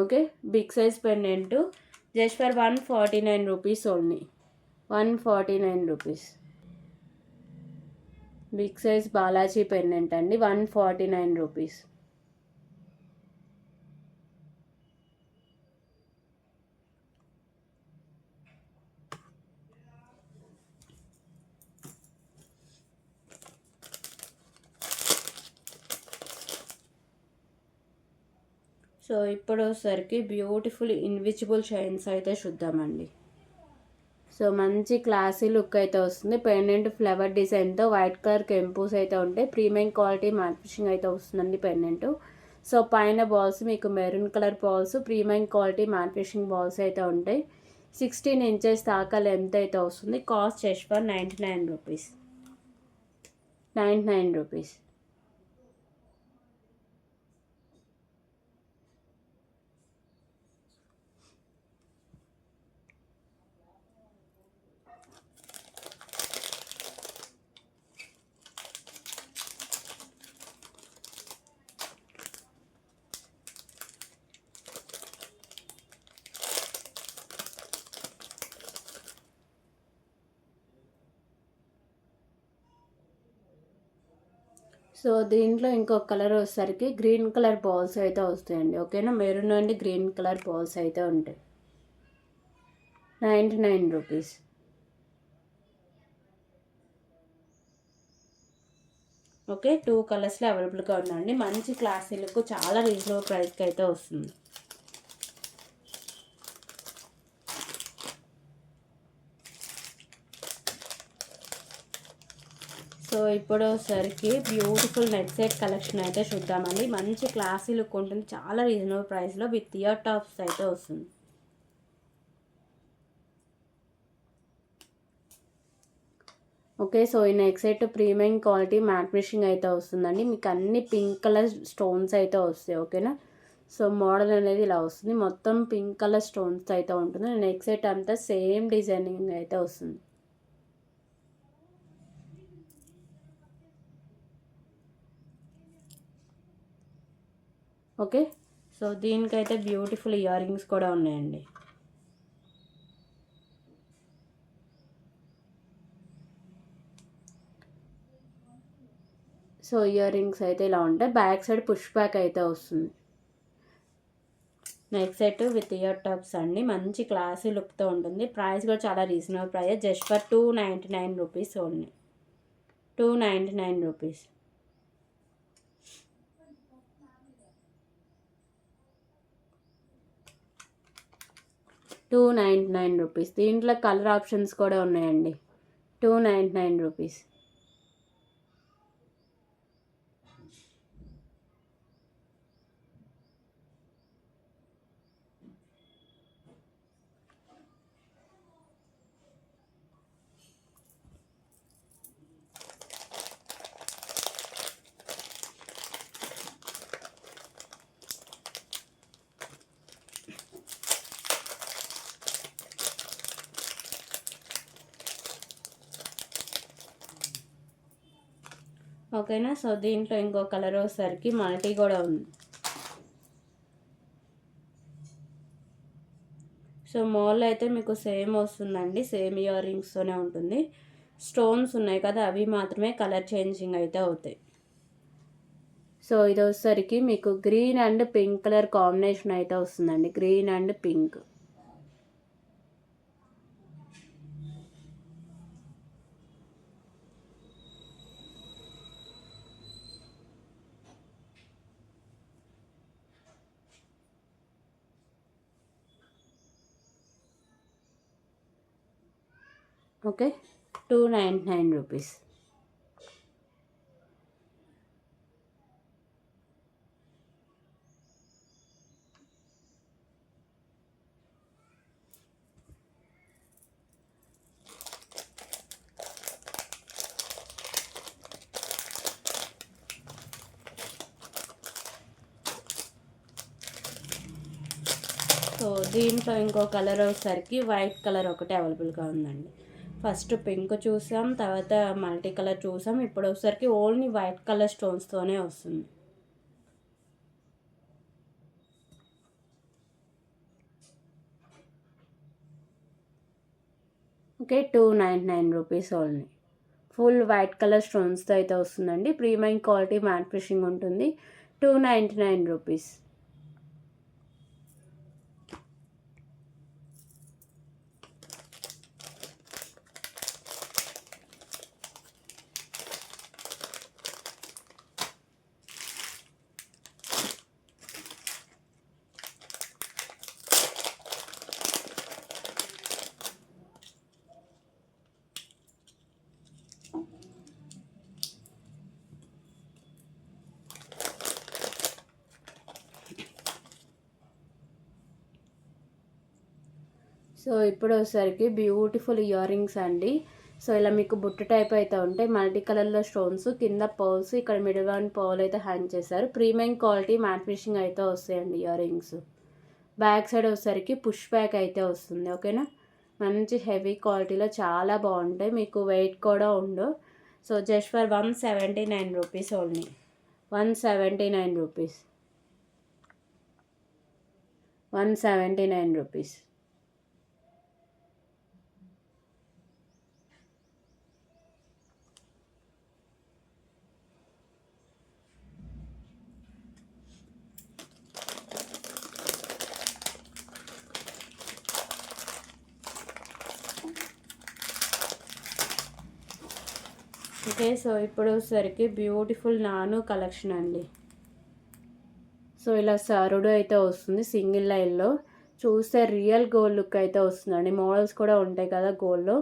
Okay. Big size pendant just for 149 rupees only. 149 rupees. Big size Balaji pendant అండి, 149 రూపీస్. సో ఇప్పుడు వచ్చేసరికి బ్యూటిఫుల్ ఇన్విజిబుల్ చైన్స్ అయితే చూద్దామండి. సో మంచి క్లాసీ లుక్ అయితే వస్తుంది. పెండెంట్ ఫ్లవర్ డిజైన్తో వైట్ కలర్ కెంపూస్ అయితే ఉంటాయి. ప్రీమియం క్వాలిటీ మ్యాట్ ఫినిషింగ్ అయితే వస్తుందండి పెండెంట్. సో పైన బాల్స్ మీకు maroon colour balls, premium quality matte finishing balls అయితే ఉంటాయి. 16 ఇంచెస్ దాకా లెంత్ అయితే వస్తుంది. Cost just for 99 rupees. 99 rupees. So దీంట్లో ఇంకొక కలర్ వచ్చేసరికి గ్రీన్ కలర్ బాల్స్ అయితే వస్తాయండి. ఓకేనా. Maroon and green colour balls అయితే ఉంటాయి. 99 రూపీస్. ఓకే. 2 కలర్స్లో అవైలబుల్గా ఉందండి. మంచి క్లాసీ లుక్, చాలా రీజనబుల్ ప్రైస్కి అయితే వస్తుంది. సో ఇప్పుడు వచ్చేసరికి బ్యూటిఫుల్ నెక్ సెట్ కలెక్షన్ అయితే చూద్దామండి. మంచి క్లాసీ లుక్ ఉంటుంది, చాలా రీజనబుల్ ప్రైస్లో విత్ ఇయర్ టాప్స్ అయితే వస్తుంది. ఓకే. సో ఈ neck set premium quality matte finishing అయితే వస్తుందండి, మీకు అన్ని పింక్ కలర్ స్టోన్స్ అయితే వస్తాయి. ఓకేనా. సో మోడల్ అనేది ఇలా వస్తుంది, మొత్తం పింక్ కలర్ స్టోన్స్ అయితే ఉంటుంది. నెక్ సెట్ అంతా సేమ్ డిజైనింగ్ అయితే వస్తుంది. ఓకే. సో దీనికైతే బ్యూటిఫుల్ ఇయర్ రింగ్స్ కూడా ఉన్నాయండి. సో ఇయర్ రింగ్స్ అయితే ఇలా ఉంటాయి. బ్యాక్ సైడ్ పుష్ బ్యాక్ అయితే వస్తుంది. Neck set with ear tops అండి. మంచి క్లాసీ లుక్తో ఉంటుంది. ప్రైస్ కూడా చాలా reasonable price, just for 299 rupees only. 299 rupees. Rupees. దీంట్లో కలర్ ఆప్షన్స్ కూడా ఉన్నాయండి. 299 రూపీస్. ఓకేనా. సో దీంట్లో ఇంకో కలర్ వచ్చేసరికి మల్టీ కూడా ఉంది. సో మాల్లో అయితే మీకు సేమ్ వస్తుందండి, సేమ్ ఇయర్ రింగ్స్తోనే ఉంటుంది. స్టోన్స్ ఉన్నాయి కదా, అవి మాత్రమే కలర్ చేంజింగ్ అయితే అవుతాయి. సో ఇది వచ్చేసరికి మీకు green and pink colour combination అయితే వస్తుందండి. Green and pink. Okay. 299 rupees. So దీంట్లో ఇంకో కలర్ వచ్చేసరికి వైట్ కలర్ ఒకటి అవైలబుల్గా ఉందండి. ఫస్ట్ పింక్ చూసాం, తర్వాత మల్టీ కలర్ చూసాం, ఇప్పుడు వచ్చేసరికి ఓన్లీ వైట్ కలర్ స్టోన్స్తోనే వస్తుంది. Okay. 299 rupees only. Full white colour స్టోన్స్తో అయితే వస్తుందండి. ప్రీమియం క్వాలిటీ మ్యాట్ ఫినిషింగ్ ఉంటుంది. 299 రూపీస్. సో ఇప్పుడు వచ్చేసరికి బ్యూటిఫుల్ ఇయర్ రింగ్స్ అండి. సో ఇలా మీకు బుట్ట టైప్ అయితే ఉంటాయి. మల్టీ కలర్లో స్టోన్స్, కింద పర్ల్స్, ఇక్కడ మిడిల్ వన్ పర్ల్ అయితే హ్యాంగ్ చేశారు. ప్రీమియం క్వాలిటీ మ్యాట్ ఫినిషింగ్ అయితే వస్తాయండి ఇయర్ రింగ్స్. బ్యాక్ సైడ్ వచ్చేసరికి పుష్ బ్యాక్ అయితే వస్తుంది. ఓకేనా. మంచి హెవీ క్వాలిటీలో చాలా బాగుంటాయి. మీకు వెయిట్ కూడా ఉండవు. So just for 179 rupees only. 179 rupees. 179 rupees. Okay. So ఇప్పుడు వచ్చేసరికి బ్యూటిఫుల్ నాను కలెక్షన్ అండి. సో ఇలా సరుడు అయితే వస్తుంది సింగిల్ లైన్లో. చూస్తే రియల్ గోల్డ్ లుక్ అయితే వస్తుందండి. మోడల్స్ కూడా ఉంటాయి కదా గోల్డ్లో.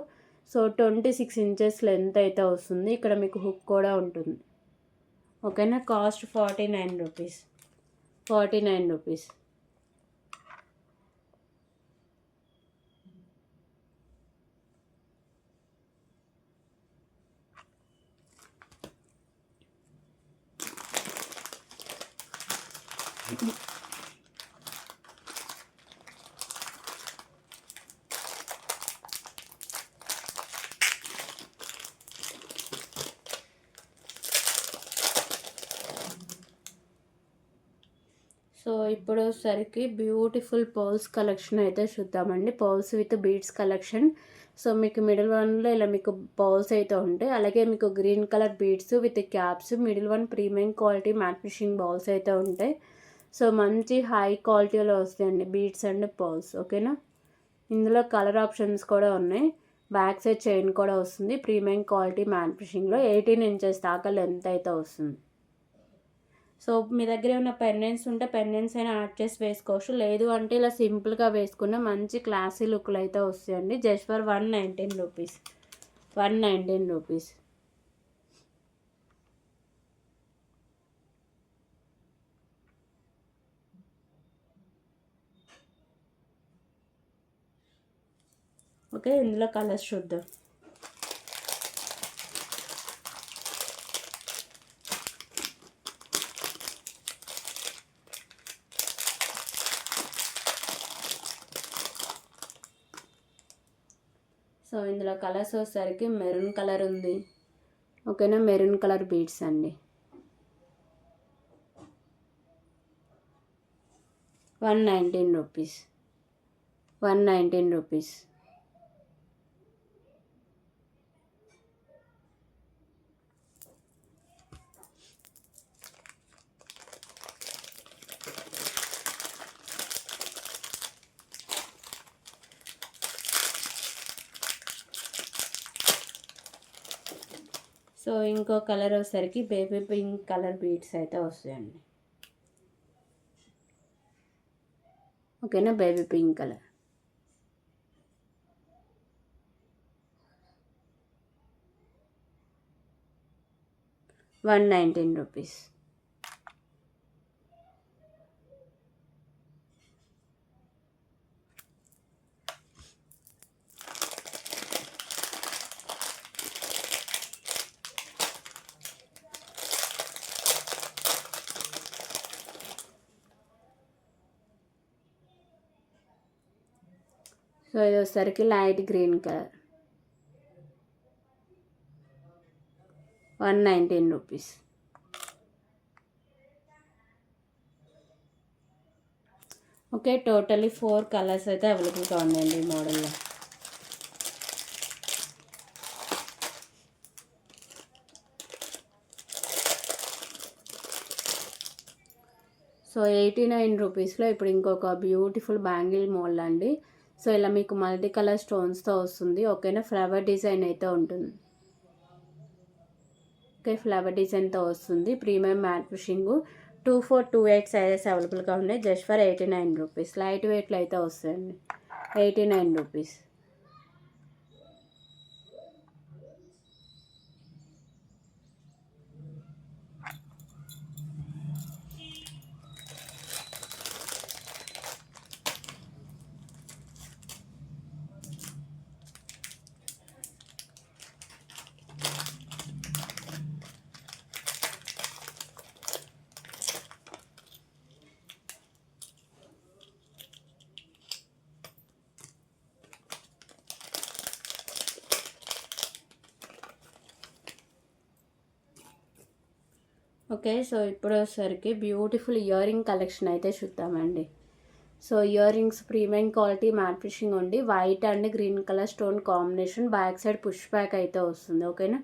సో 26 ఇంచెస్ లెంత్ అయితే వస్తుంది. ఇక్కడ మీకు హుక్ కూడా ఉంటుంది. ఓకేనా. Cost 49 rupees. 49 రూపీస్. ఇప్పుడు వచ్చేసరికి బ్యూటిఫుల్ పర్ల్స్ కలెక్షన్ అయితే చూద్దామండి. Pearls with beads collection. So మీకు మిడిల్ వన్లో ఇలా మీకు పర్ల్స్ అయితే ఉంటాయి. అలాగే మీకు green colour beads with caps, middle one premium quality matte finishing bowls అయితే ఉంటాయి. సో మంచి హై క్వాలిటీలో వస్తాయండి బీడ్స్ అండ్ పర్ల్స్. ఓకేనా, ఇందులో కలర్ ఆప్షన్స్ కూడా ఉన్నాయి. బ్యాక్ సైడ్ చైన్ కూడా వస్తుంది. ప్రీమియం క్వాలిటీ మ్యాట్ ఫినిషింగ్లో 18 ఇంచెస్ దాకా లెంత్ అయితే వస్తుంది. సో మీ దగ్గర ఏమైనా పెండెంట్స్ ఉంటే పెండెంట్స్ అయినా యాడ్ చేసి వేసుకోవచ్చు. లేదు అంటే ఇలా సింపుల్గా వేసుకున్న మంచి క్లాసీ లుక్లు అయితే వస్తాయండి. Just for 119 rupees. 119 rupees. Okay, ఇందులో కలర్స్ చూద్దాం. సో ఇందులో కలర్స్ వచ్చేసరికి మెరూన్ కలర్ ఉంది. ఓకేనా, మెరూన్ కలర్ బీడ్స్ అండి. 119 రూపీస్. 119 రూపీస్. సో ఇంకో కలర్ వచ్చేసరికి బేబీ పింక్ కలర్ బీడ్స్ అయితే వస్తాయండి. ఓకేనా, బేబీ పింక్ కలర్. ₹119. సో ఇది వచ్చేసరికి light green colour. 119 rupees. Okay, totally 4 colours అయితే అవైలబుల్గా ఉన్నాయండి ఈ మోడల్లో. సో 89 రూపీస్లో ఇప్పుడు ఇంకొక బ్యూటిఫుల్ బ్యాంగిల్ మోడల్ అండి. సో ఇలా మీకు మల్టీ కలర్ స్టోన్స్తో వస్తుంది. ఓకేనా, ఫ్లవర్ డిజైన్ అయితే ఉంటుంది. ఓకే, ఫ్లవర్ డిజైన్తో వస్తుంది. Premium matte finishing. 2428 సైజెస్ అవైలబుల్గా ఉన్నాయి. Just for 89 rupees. లైట్ వెయిట్లో అయితే వస్తాయండి. 89 రూపీస్. ఓకే, సో ఇప్పుడు వచ్చేసరికి బ్యూటిఫుల్ ఇయర్ రింగ్ కలెక్షన్ అయితే చూద్దామండి. So ear rings premium quality matte finishing ఉండి white and green colour stone combination. Back side push back అయితే వస్తుంది. ఓకేనా,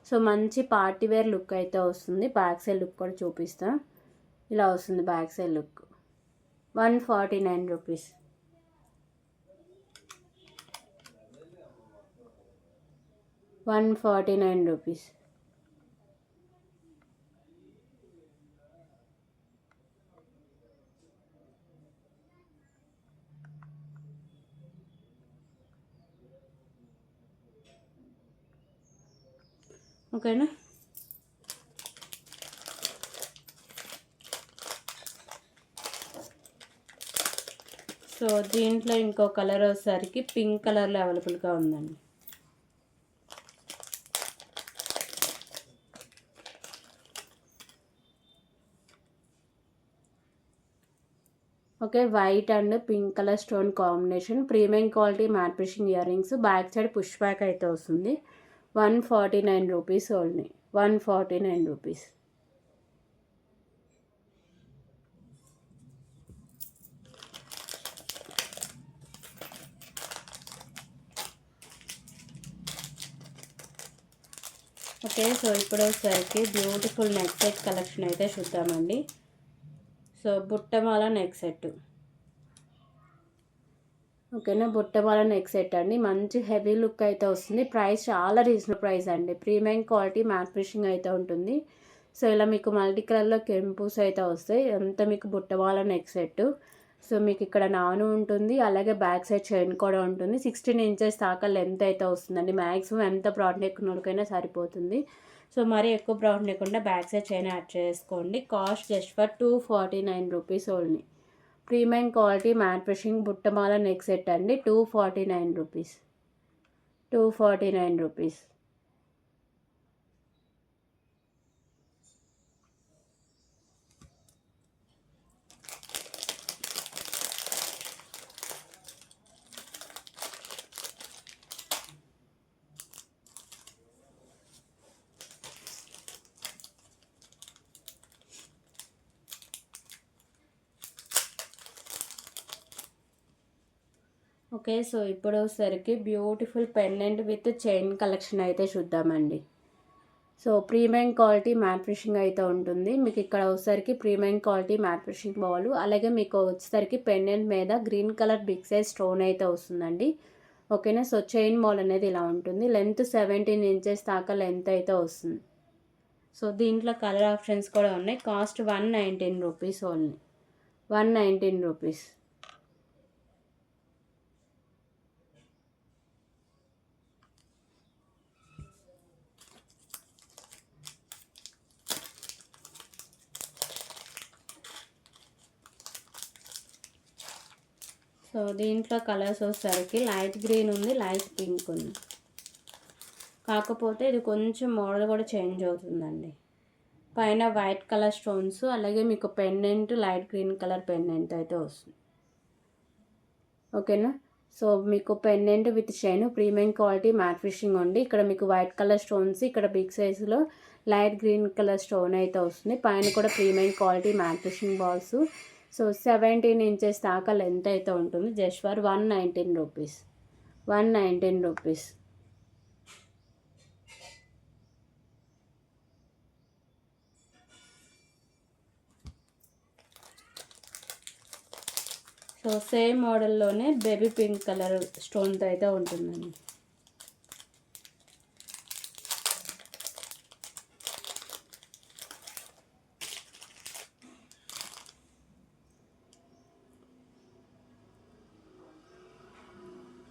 సో మంచి పార్టీ వేర్ లుక్ అయితే వస్తుంది. బ్యాక్ సైడ్ లుక్ కూడా చూపిస్తా. ఇలా వస్తుంది back side look. 149 rupees. 149 rupees. ఓకేనా, సో దీంట్లో ఇంకో కలర్ వచ్చేసరికి పింక్ కలర్లో అవైలబుల్గా ఉందండి. Okay, white and pink colour stone combination. Premium quality matte finishing ear rings. Back side push back అయితే వస్తుంది. 149 rupees only. 149 rupees. Okay, so ఇప్పుడు వచ్చేసరికి బ్యూటిఫుల్ నెక్ సెట్ కలెక్షన్ అయితే చూద్దామండి. సో బుట్టమాల నెక్ సెట్. ఓకేనా, బుట్టమాల నెక్ సెట్ అండి. మంచి హెవీ లుక్ అయితే వస్తుంది. ప్రైస్ చాలా రీజనబుల్ ప్రైస్ అండి. ప్రీమియం క్వాలిటీ మ్యాట్ ఫినిషింగ్ అయితే ఉంటుంది. సో ఇలా మీకు మల్టీ కలర్లో కెంపూస్ అయితే వస్తాయి. అంతా మీకు బుట్టమాల నెక్ సెట్. సో మీకు ఇక్కడ నాను ఉంటుంది, అలాగే బ్యాక్ సైడ్ చైన్ కూడా ఉంటుంది. 16 ఇంచెస్ దాకా లెంత్ అయితే వస్తుందండి. మ్యాక్సిమం ఎంత బ్రాడ్ నెక్ ఉన్నోడికైనా సరిపోతుంది. సో మరీ ఎక్కువ broad neck back side chain add చేసుకోండి. Cost just for 249 rupees only. Premium quality matte finishing బుట్టమాల నెక్ సెట్ అండి. 249 రూపీస్. 249 రూపీస్. ఓకే, సో ఇప్పుడు వచ్చేసరికి beautiful pendant with chain collection అయితే చూద్దామండి. So premium quality matte finishing అయితే ఉంటుంది. మీకు ఇక్కడ వచ్చేసరికి premium quality matte finishing ball, అలాగే మీకు వచ్చేసరికి పెండెంట్ మీద green colour big size stone అయితే వస్తుందండి. ఓకేనా, సో చైన్ బాల్ అనేది ఇలా ఉంటుంది. లెంత్ 17 ఇంచెస్ దాకా లెంత్ అయితే వస్తుంది. సో దీంట్లో కలర్ ఆప్షన్స్ కూడా ఉన్నాయి. Cost 119 rupees only. 119 rupees. So దీంట్లో కలర్స్ వచ్చేసరికి లైట్ గ్రీన్ ఉంది, లైట్ పింక్ ఉంది. కాకపోతే ఇది కొంచెం మోడల్ కూడా చేంజ్ అవుతుందండి. పైన వైట్ కలర్ స్టోన్స్, అలాగే మీకు pendant light green colour pendant అయితే వస్తుంది. ఓకేనా, సో మీకు pendant with chain premium quality matte finishing ఉంది. ఇక్కడ మీకు వైట్ కలర్ స్టోన్స్, ఇక్కడ బిగ్ సైజులో లైట్ గ్రీన్ కలర్ స్టోన్ అయితే వస్తుంది. పైన కూడా premium quality matte finishing balls. So 17 inches దాకా లెంత్ అయితే ఉంటుంది. Just for 119 rupees. 119 rupees. So same మోడల్లోనే బేబీ పింక్ కలర్ స్టోన్తో అయితే ఉంటుందండి.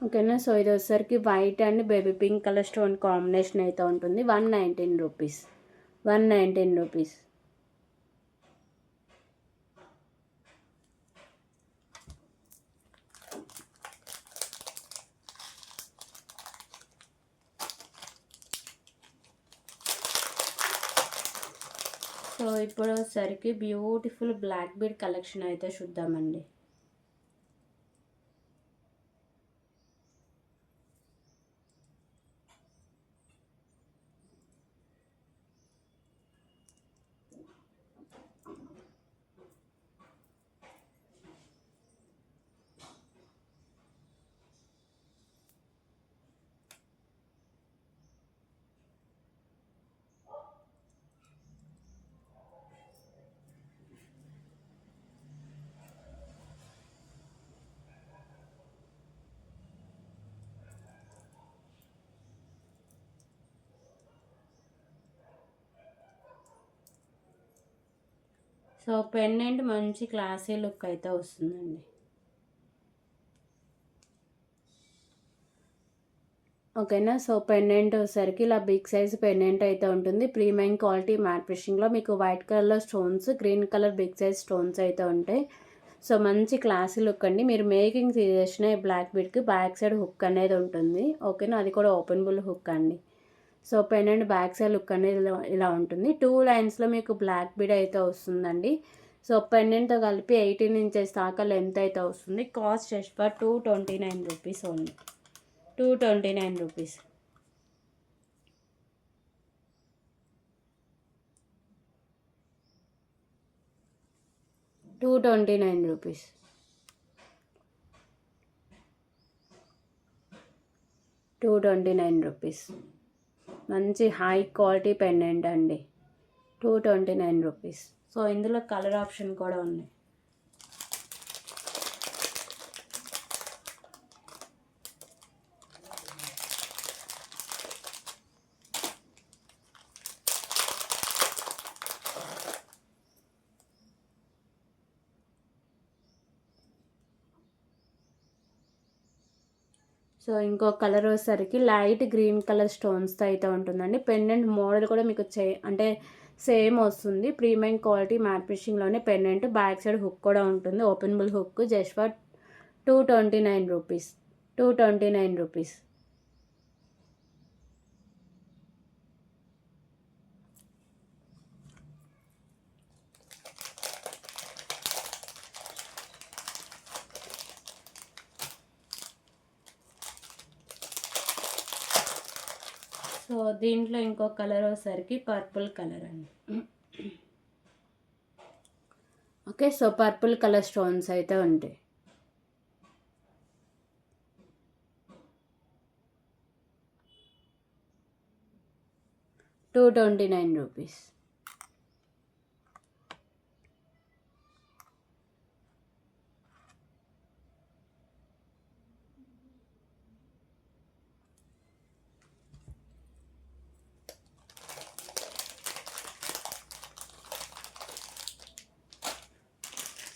ఓకేనా, సో ఇది వచ్చేసరికి white and baby pink colour stone combination అయితే ఉంటుంది. 119 రూపీస్. 119 రూపీస్. సో ఇప్పుడు వచ్చేసరికి బ్యూటిఫుల్ బ్లాక్ బీడ్ కలెక్షన్ అయితే చూద్దామండి. సో పెండెంట్ మంచి క్లాసీ లుక్ అయితే వస్తుందండి. ఓకేనా, సో పెండెంట్ వచ్చేసరికి ఇలా బిగ్ సైజ్ పెండెంట్ అయితే ఉంటుంది. ప్రీమియం క్వాలిటీ మ్యాట్ ఫినిషింగ్లో మీకు వైట్ కలర్లో stones, green colour big size stones అయితే ఉంటాయి. సో మంచి క్లాసీ లుక్ అండి. మీరు మేకింగ్ చేసిన బ్లాక్ బీడ్కి బ్యాక్ సైడ్ హుక్ అనేది ఉంటుంది. ఓకేనా, అది కూడా ఓపెనబుల్ హుక్ అండి. So pendant back side look అనేది ఇలా ఉంటుంది. 2 లైన్స్లో మీకు బ్లాక్ బీడ్ అయితే వస్తుందండి. సో పెండెంట్తో కలిపి 18 ఇంచెస్ దాకా లెంత్ అయితే వస్తుంది. Cost just for 229 rupees only. 229 rupees. $229 rupees. 229 rupees. మంచి హై క్వాలిటీ పెండెంట్ అండి, 229 రూపీస్. సో ఇందులో కలర్ ఆప్షన్ కూడా ఉన్నాయి. సో ఇంకో కలర్ వచ్చేసరికి లైట్ గ్రీన్ కలర్ స్టోన్స్తో అయితే ఉంటుందండి. పెండెంట్ మోడల్ కూడా మీకు అంటే సేమ్ వస్తుంది. ప్రీమియం క్వాలిటీ మ్యాట్ ఫినిషింగ్లోనే పెండెంట్, బ్యాక్ సైడ్ హుక్ కూడా ఉంటుంది, openable hook. Just for 229 rupees, 229 rupees. So దీంట్లో ఇంకో కలర్ వచ్చేసరికి పర్పుల్ కలర్ అండి. Okay, so purple colour stones అయితే ఉంటాయి. ₹229.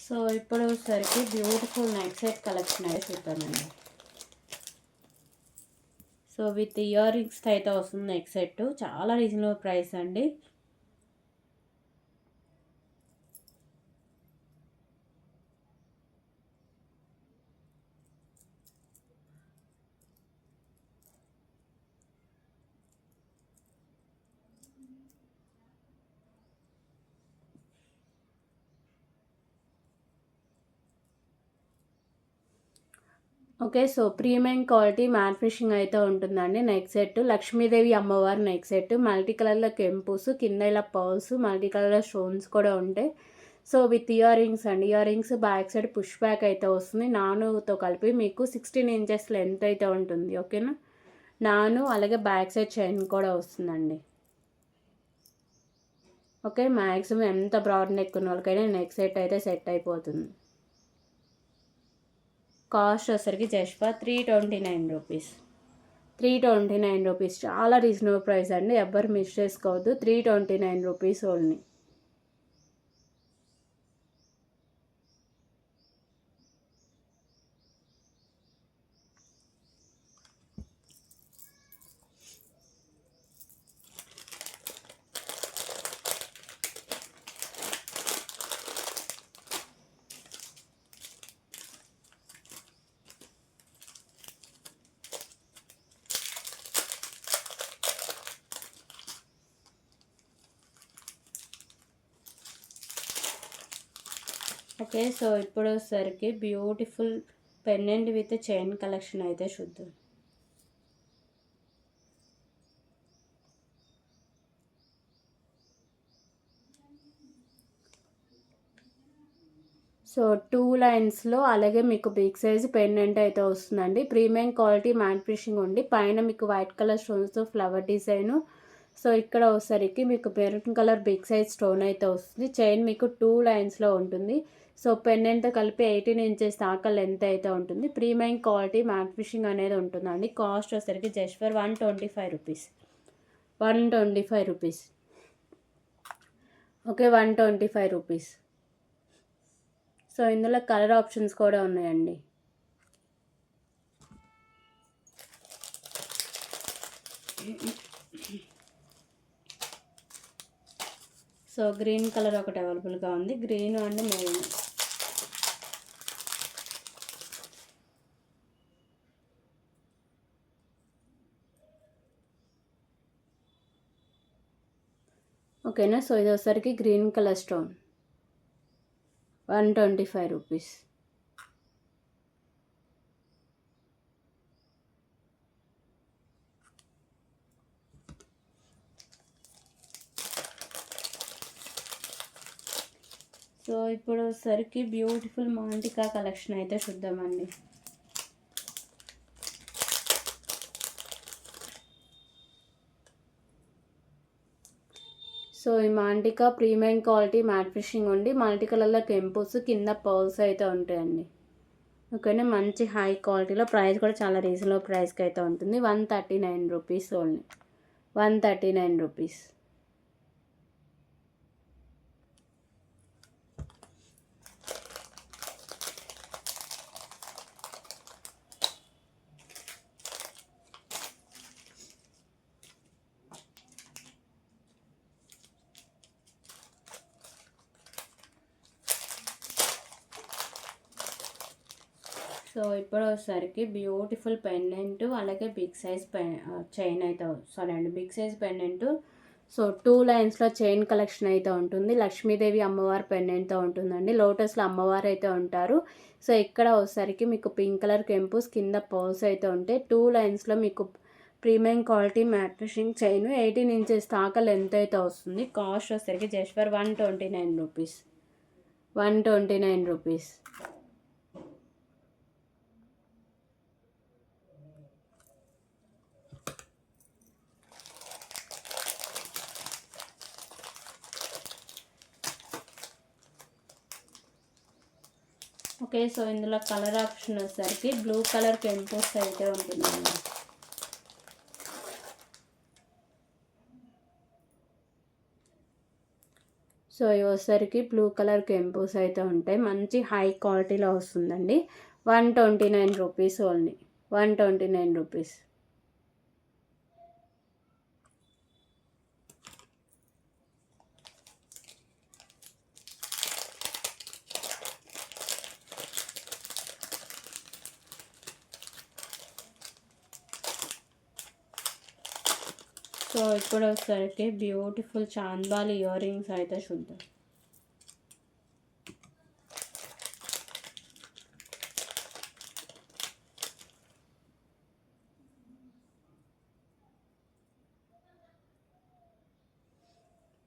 సో ఇప్పుడు సరికి బ్యూటిఫుల్ నెక్ సెట్ కలెక్షన్ అయితే చూద్దామండి. సో విత్ ఇయర్ రింగ్స్ అయితే వస్తుంది నెక్ సెట్, చాలా రీజనబుల్ ప్రైస్ అండి. Okay, so premium quality matte finishing అయితే ఉంటుందండి. నెక్ సెట్ లక్ష్మీదేవి అమ్మవారి నెక్ సెట్, మల్టీ కలర్లో కెంపుస్, కింద ఇలా పర్ల్స్, మల్టీ కలర్లో స్టోన్స్ కూడా ఉంటాయి. సో విత్ ఇయర్ రింగ్స్ అండి. Year rings back side push back అయితే వస్తుంది. నానుతో కలిపి మీకు 16 ఇంచెస్ లెంత్ అయితే ఉంటుంది. ఓకేనా, నాను అలాగే బ్యాక్ సైడ్ చైన్ కూడా వస్తుందండి. ఓకే, మ్యాక్సిమం ఎంత బ్రాడ్ నెక్ ఉన్న వాళ్ళకైనా నెక్ సెట్ అయితే సెట్ అయిపోతుంది. కాస్ట్ వచ్చరికి జస్ట్ ఫర్ 329 రూపీస్, 329 రూపీస్. చాలా రీజనబుల్ ప్రైస్ అండి, ఎవ్వరు మిస్ చేసుకోవద్దు. 329 రూపీస్ ఓన్లీ. ఓకే, సో ఇప్పుడు వచ్చేసరికి beautiful pendant with chain collection అయితే చూద్దాం. సో 2 లైన్స్లో అలాగే మీకు బిగ్ సైజ్ పెండెంట్ అయితే వస్తుందండి. ప్రీమియం క్వాలిటీ మ్యాట్ ఫినిషింగ్ ఉండి పైన మీకు వైట్ కలర్ స్టోన్స్తో ఫ్లవర్ డిజైను. సో ఇక్కడ వచ్చేసరికి మీకు maroon colour big size stone అయితే వస్తుంది. చైన్ మీకు 2 లైన్స్లో ఉంటుంది. సో పెండెంట్తో కలిపి 18 ఇంచెస్ దాకా లెంత్ అయితే ఉంటుంది. ప్రీమియం క్వాలిటీ మ్యాట్ ఫినిషింగ్ అనేది ఉంటుందండి. కాస్ట్ వచ్చేసరికి just for 125 rupees, 125 rupees. Okay, 125 rupees. So ఇందులో కలర్ ఆప్షన్స్ కూడా ఉన్నాయండి. సో గ్రీన్ కలర్ ఒకటి అవైలబుల్గా ఉంది, గ్రీన్ అండ్ మెరూన్. ఓకేనా, సో ఇది వచ్చేసరికి green colour stone, 125 rupees. So ఇప్పుడు వచ్చేసరికి బ్యూటిఫుల్ మాంటికా కలెక్షన్ అయితే చూద్దామండి. సో ఈ మాంటికా ప్రీమియం క్వాలిటీ మ్యాట్ ఫినిషింగ్ ఉండి మల్టీ కలర్లో కెంపుస్ కింద పర్ల్స్ అయితే ఉంటాయండి. ఓకేనా, మంచి హై క్వాలిటీలో, ప్రైస్ కూడా చాలా రీజనబుల్ ప్రైస్కి అయితే ఉంటుంది. 139 రూపీస్ ఓన్లీ, 139 రూపీస్. సో ఇప్పుడు వచ్చేసరికి బ్యూటిఫుల్ పెండెంట్, అలాగే బిగ్ సైజ్ చైన్ అయితే, సారీ అండి, బిగ్ సైజ్ పెండెంట్. సో 2 లైన్స్లో చైన్ కలెక్షన్ అయితే ఉంటుంది. లక్ష్మీదేవి అమ్మవారి పెండెంట్తో ఉంటుందండి. లోటస్లో అమ్మవారు అయితే ఉంటారు. సో ఇక్కడ వచ్చేసరికి మీకు పింక్ కలర్ కెంపుస్ కింద పర్ల్స్ అయితే ఉంటాయి. 2 లైన్స్లో మీకు premium quality matte finishing chain 18 inches దాకా లెంత్ అయితే వస్తుంది. కాస్ట్ వచ్చేసరికి just for 129 rupees, 129 rupees. Okay, so ఇందులో కలర్ ఆప్షన్ వచ్చేసరికి బ్లూ కలర్ కెంపుస్ అయితే ఉంటుందండి. సో ఇవి వచ్చేసరికి బ్లూ కలర్ కెంపుస్ అయితే ఉంటాయి. మంచి హై క్వాలిటీలో వస్తుందండి. 129 రూపీస్ ఓన్లీ, 129 రూపీస్. సో ఇప్పుడు వచ్చేసరికి బ్యూటిఫుల్ చాంద్బాలి ఇయర్ రింగ్స్ అయితే చూద్దాం.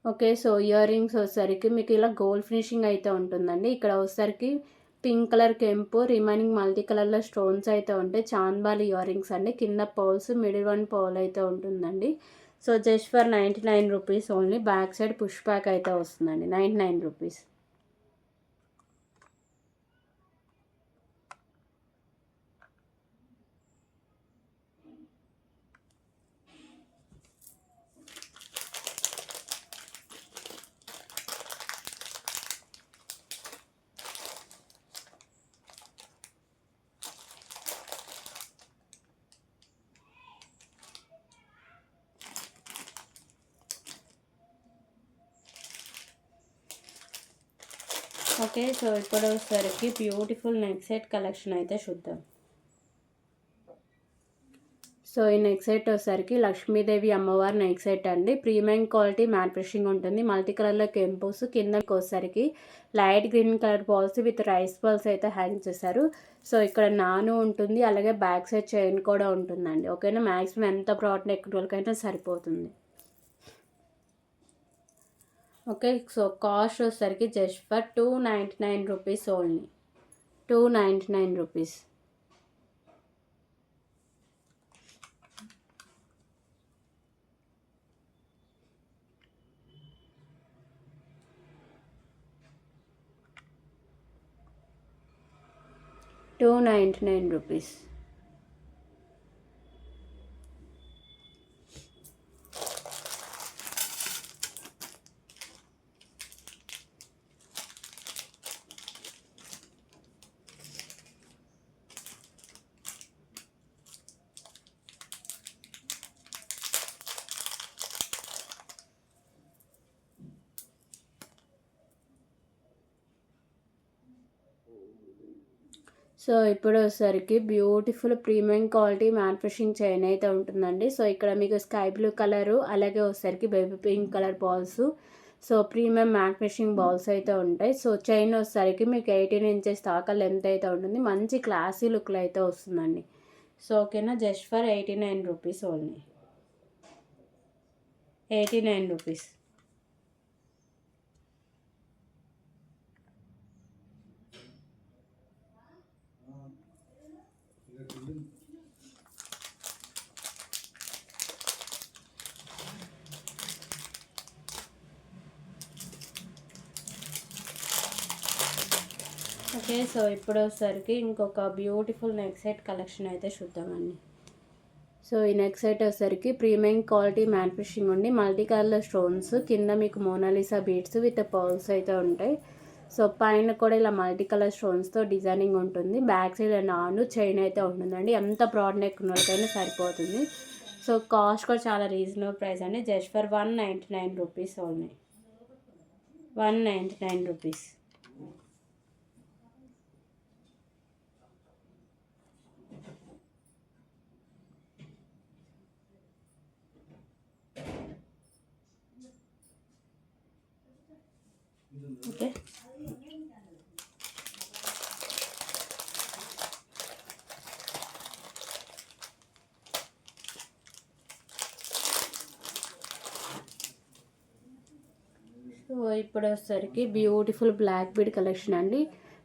ఓకే, సో ఇయర్ రింగ్స్ వచ్చేసరికి మీకు ఇలా గోల్డ్ ఫినిషింగ్ అయితే ఉంటుందండి. ఇక్కడ వచ్చేసరికి పింక్ కలర్ కెంపు, రిమైనింగ్ మల్టీ కలర్లో స్టోన్స్ అయితే ఉంటాయి. చాంద్బాలి ఇయర్ రింగ్స్ అండి. కింద పర్ల్స్, మిడిల్ వన్ పర్ల్ అయితే ఉంటుందండి. So just for 99 rupees only. Back side push back అయితే వస్తుందండి, 99 రూపీస్. ఓకే, సో ఇప్పుడు వచ్చేసరికి బ్యూటిఫుల్ నెక్ సెట్ కలెక్షన్ అయితే చూద్దాం. సో ఈ నెక్ సెట్ వచ్చేసరికి లక్ష్మీదేవి అమ్మవారి నెక్ సెట్ అండి. ప్రీమియం క్వాలిటీ మ్యాట్ ఫినిషింగ్ ఉంటుంది. మల్టీ కలర్లో కెంపోస్, కిందకి వచ్చేసరికి light green colour balls with rice balls అయితే హ్యాంగ్ చేశారు. సో ఇక్కడ నాను ఉంటుంది, అలాగే బ్యాక్ సైడ్ చైన్ కూడా ఉంటుందండి. ఓకేనా, మ్యాక్సిమం ఎంత ప్రోడక్ట్ ఎక్కువకైనా సరిపోతుంది. ఓకే, సో కాస్ట్ వచ్చేసరికి just for 299 rupees only, 299 rupees. ₹299. So ఇప్పుడు వచ్చేసరికి beautiful premium quality matte finishing chain అయితే ఉంటుందండి. సో ఇక్కడ మీకు స్కై బ్లూ కలరు, అలాగే వచ్చేసరికి baby pink colour balls, so premium matte finishing balls అయితే ఉంటాయి. సో చైన్ వచ్చేసరికి మీకు 18 ఇంచెస్ దాకా లెంత్ అయితే ఉంటుంది. మంచి క్లాసీ లుక్లో అయితే వస్తుందండి. సో ఓకేనా, just for 89 rupees only, 89 rupees. Okay, so ఇప్పుడు వచ్చేసరికి ఇంకొక బ్యూటిఫుల్ నెక్ సెట్ కలెక్షన్ అయితే చూద్దామండి. సో ఈ నెక్ సెట్ వచ్చేసరికి ప్రీమియం క్వాలిటీ మ్యాట్ ఫినిషింగ్ ఉండి మల్టీ కలర్ స్టోన్స్ కింద మీకు మోనాలిసా బీడ్స్ విత్ పర్ల్స్ అయితే ఉంటాయి. సో పైన కూడా ఇలా మల్టీ కలర్ స్టోన్స్తో డిజైనింగ్ ఉంటుంది. బ్యాక్ సైడ్ నాను చైన్ అయితే ఉంటుందండి. ఎంత బ్రాడ్ నెక్ ఉన్నకైనా సరిపోతుంది. సో కాస్ట్ కూడా చాలా రీజనబుల్ ప్రైస్ అండి. జస్ట్ ఫర్ 199 రూపీస్ ఉన్నాయి. 199 రూపీస్. ఓకే, సో ఇప్పుడు వచ్చేసరికి బ్యూటిఫుల్ బ్లాక్ బీడ్ కలెక్షన్ అండి.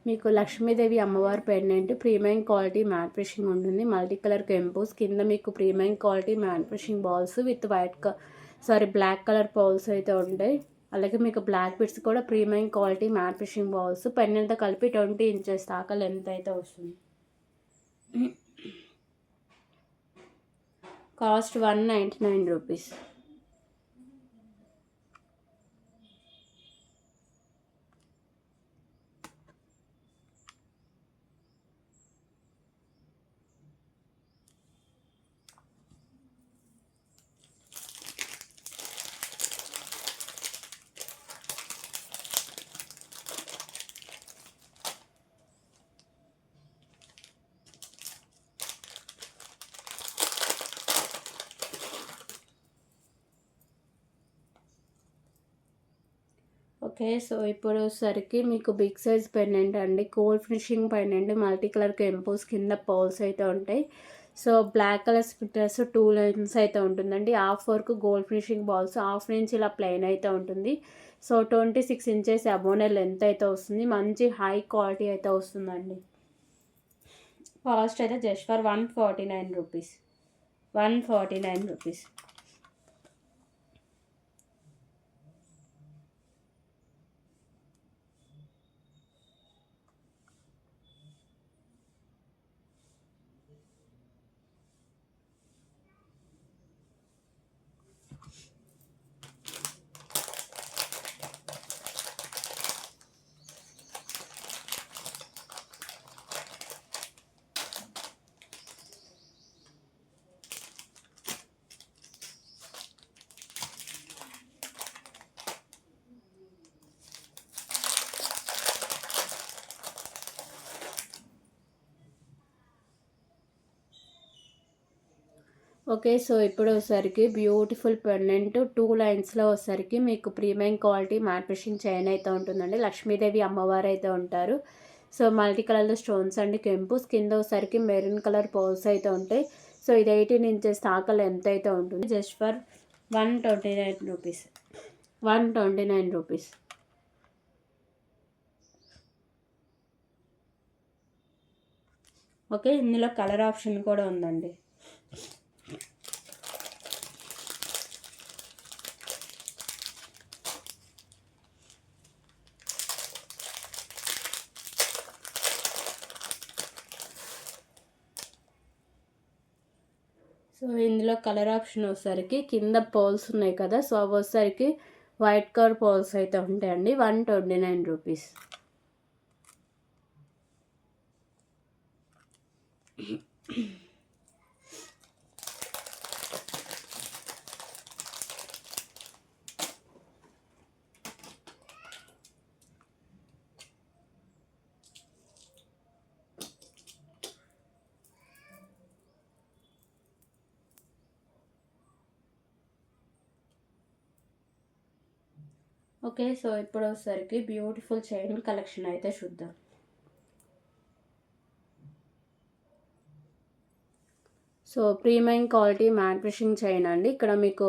మీకు లక్ష్మీదేవి అమ్మవారి pendant premium quality matte finishing ఉంటుంది. మల్టీ కలర్ కెంపోస్ కింద మీకు premium quality matte finishing balls with black colour pearls అయితే ఉంటాయి. అలాగే మీకు బ్లాక్ బిట్స్ కూడా premium quality matte finishing balls పెండెంట్తో కలిపి 20 ఇంచెస్ దాకా లెంత్ అయితే వస్తుంది. Cost 199 rupees. ఓకే, సో ఇప్పుడు వచ్చేసరికి మీకు బిగ్ సైజ్ పెండెంట్ అండి. Gold finishing pendant multi colour కెంపోస్ కింద పర్ల్స్ అయితే ఉంటాయి. So black colour splitters 2 lines అయితే ఉంటుందండి. హాఫ్ వరకు gold finishing balls, half inch ఇలా ప్లెయిన్ అయితే ఉంటుంది. సో 26 ఇంచెస్ అబోనే లెంత్ అయితే వస్తుంది. మంచి హై క్వాలిటీ అయితే వస్తుందండి. కాస్ట్ అయితే just for 149 rupees. 149 rupees. Okay, so ఇప్పుడు వచ్చేసరికి బ్యూటిఫుల్ పెండెంట్ 2 లైన్స్లో వచ్చేసరికి మీకు premium quality matte finishing chain అయితే ఉంటుందండి. లక్ష్మీదేవి అమ్మవారు అయితే ఉంటారు. సో మల్టీ కలర్లో స్టోన్స్ అండి. కెంపుస్ కింద వచ్చేసరికి మెరూన్ కలర్ పోల్స్ అయితే ఉంటాయి. సో ఇది 18 ఇంచెస్ దాకా లెంత్ అయితే ఉంటుంది. Just for 129 rupees. 129 rupees. Okay, ఇందులో కలర్ ఆప్షన్ కూడా ఉందండి. సో ఇందులో కలర్ ఆప్షన్ వచ్చేసరికి కింద పోల్స్ ఉన్నాయి కదా, సో అవి వచ్చేసరికి వైట్ కలర్ పోల్స్ అయితే ఉంటాయండి. 129 రూపీస్. ఓకే, సో ఇప్పుడు వచ్చేసరికి బ్యూటిఫుల్ చైన్ కలెక్షన్ అయితే చూద్దాం. So premium quality matte finishing chain అండి. ఇక్కడ మీకు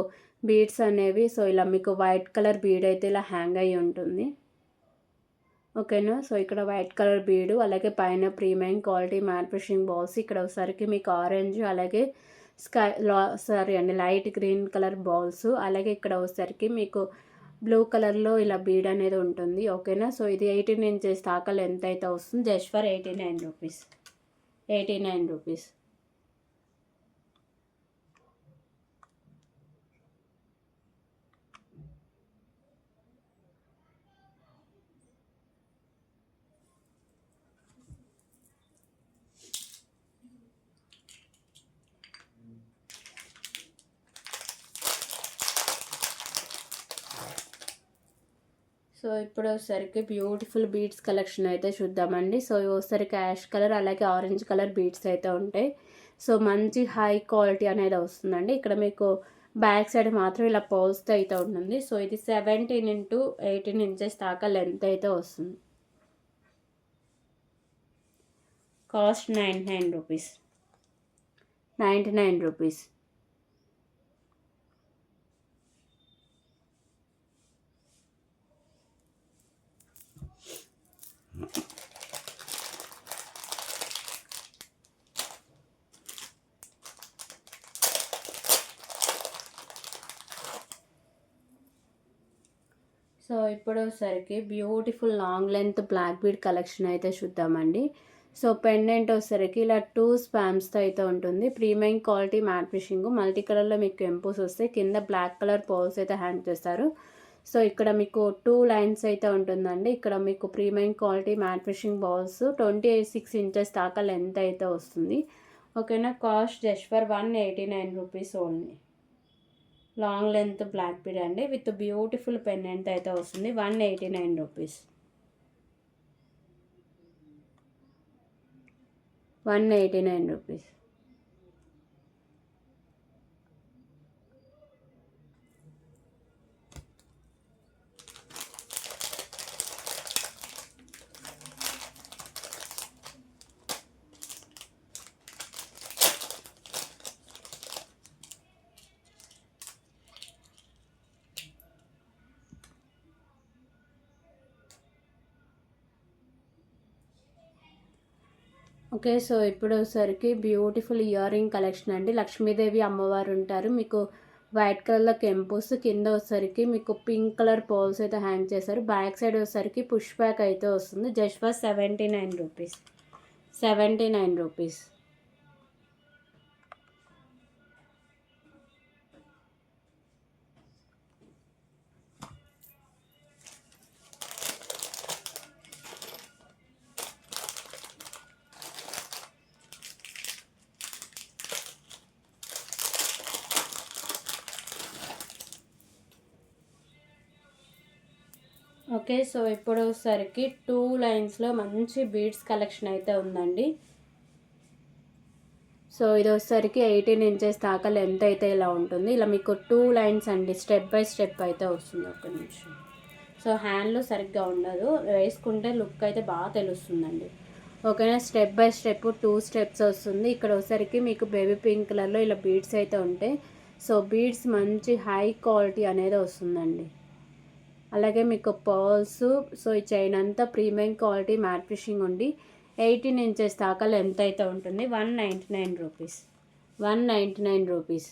బీడ్స్ అనేవి సో ఇలా మీకు వైట్ కలర్ బీడ్ అయితే ఇలా హ్యాంగ్ అయ్యి ఉంటుంది. ఓకేనా, సో ఇక్కడ వైట్ కలర్ బీడు, అలాగే పైన premium quality matte finishing balls. ఇక్కడ ఒకసారికి మీకు ఆరెంజ్, అలాగే లైట్ గ్రీన్ కలర్ బాల్స్. అలాగే ఇక్కడ వచ్చేసరికి మీకు బ్లూ కలర్లో ఇలా బీడ్ అనేది ఉంటుంది. ఓకేనా. సో ఇది 18 ఇంచెస్ దాకా లెంత్ అయితే వస్తుంది. Just for 89 rupees. 89 rupees. So ఇప్పుడు వచ్చేసరికి బ్యూటిఫుల్ బీడ్స్ కలెక్షన్ అయితే చూద్దామండి. సో ఇవి వచ్చేసరికి యాష్ కలర్ అలాగే ఆరెంజ్ కలర్ బీడ్స్ అయితే ఉంటాయి. సో మంచి హై క్వాలిటీ అనేది వస్తుందండి. ఇక్కడ మీకు బ్యాక్ సైడ్ మాత్రం ఇలా పర్ల్స్తో అయితే ఉంటుంది. సో ఇది 17 ఇంటూ 18 ఇంచెస్ దాకా లెంత్ అయితే వస్తుంది. Cost 99 rupees. 99 రూపీస్. సో ఇప్పుడు వచ్చేసరికి beautiful long length black bead collection అయితే చూద్దామండి. సో పెండెంట్ వచ్చేసరికి ఇలా 2 స్పామ్స్తో అయితే ఉంటుంది. Premium quality matte finishing multi కలర్లో మీకు ఎంపోస్ వస్తాయి. కింద బ్లాక్ కలర్ పర్ల్స్ అయితే హ్యాంగ్ చేస్తారు. సో ఇక్కడ మీకు 2 లైన్స్ అయితే ఉంటుందండి. ఇక్కడ మీకు premium quality matte finishing balls 26 inches దాకా లెంత్ అయితే వస్తుంది. ఓకేనా. Cost just for 189 rupees only. Long length black bead అండి విత్ బ్యూటిఫుల్ పెండెంట్ అయితే వస్తుంది. 189 రూపీస్. 189 రూపీస్. ఓకే. సో ఇప్పుడు వచ్చేసరికి బ్యూటిఫుల్ ఇయర్ రింగ్ కలెక్షన్ అండి. లక్ష్మీదేవి అమ్మవారు ఉంటారు. మీకు వైట్ కలర్లో కెంపుస్ కింద వచ్చేసరికి మీకు పింక్ కలర్ పర్ల్స్ అయితే హ్యాంగ్ చేశారు. బ్యాక్ సైడ్ వచ్చేసరికి పుష్ బ్యాక్ అయితే వస్తుంది. Just for 79 rupees. 79 rupees. Okay. So ఇప్పుడు వచ్చేసరికి 2 లైన్స్లో మంచి బీడ్స్ కలెక్షన్ అయితే ఉందండి. సో ఇది వచ్చేసరికి 18 ఇంచెస్ దాకా లెంత్ అయితే ఇలా ఉంటుంది. ఇలా మీకు 2 లైన్స్ అండి. స్టెప్ బై స్టెప్ అయితే వస్తుంది. ఒక నిమిషం. సో హ్యాండ్లో సరిగ్గా ఉండదు. వేసుకుంటే లుక్ అయితే బాగా తెలుస్తుందండి. ఓకేనా. స్టెప్ బై స్టెప్ 2 స్టెప్స్ వస్తుంది. ఇక్కడ వచ్చేసరికి మీకు బేబీ పింక్ కలర్లో ఇలా బీడ్స్ అయితే ఉంటాయి. సో బీడ్స్ మంచి హై క్వాలిటీ అనేది వస్తుందండి. అలాగే మీకు పర్ల్స్. సో ఈ చైన్ అంతా ప్రీమియం క్వాలిటీ మ్యాట్ ఫిషింగ్ ఉండి 18 ఇంచెస్ దాకా లెంత్ అయితే ఉంటుంది. 199 రూపీస్. 199 రూపీస్.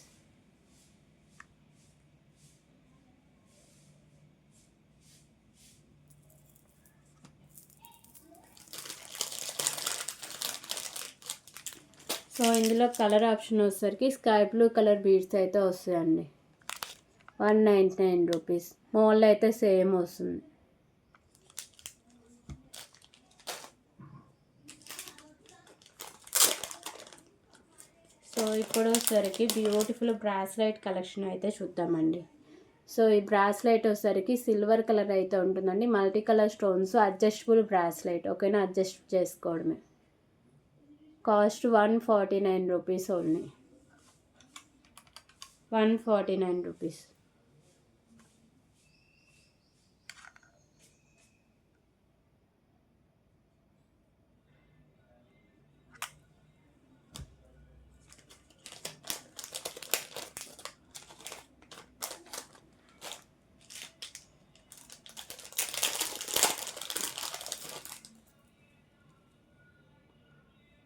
సో ఇందులో కలర్ ఆప్షన్ వచ్చేసరికి స్కై బ్లూ కలర్ బీడ్స్ అయితే వస్తాయండి. 199 రూపీస్. మోల్ అయితే సేమ్ వస్తుంది. సో ఇప్పుడు వచ్చేసరికి బ్యూటిఫుల్ బ్రాస్లైట్ కలెక్షన్ అయితే చూద్దామండి. సో ఈ బ్రాస్లైట్ వచ్చేసరికి సిల్వర్ కలర్ అయితే ఉంటుందండి. Multi colour stones adjustable bracelet. ఓకేనా. అడ్జస్ట్ చేసుకోవడమే. Cost 149 rupees only. 149 rupees.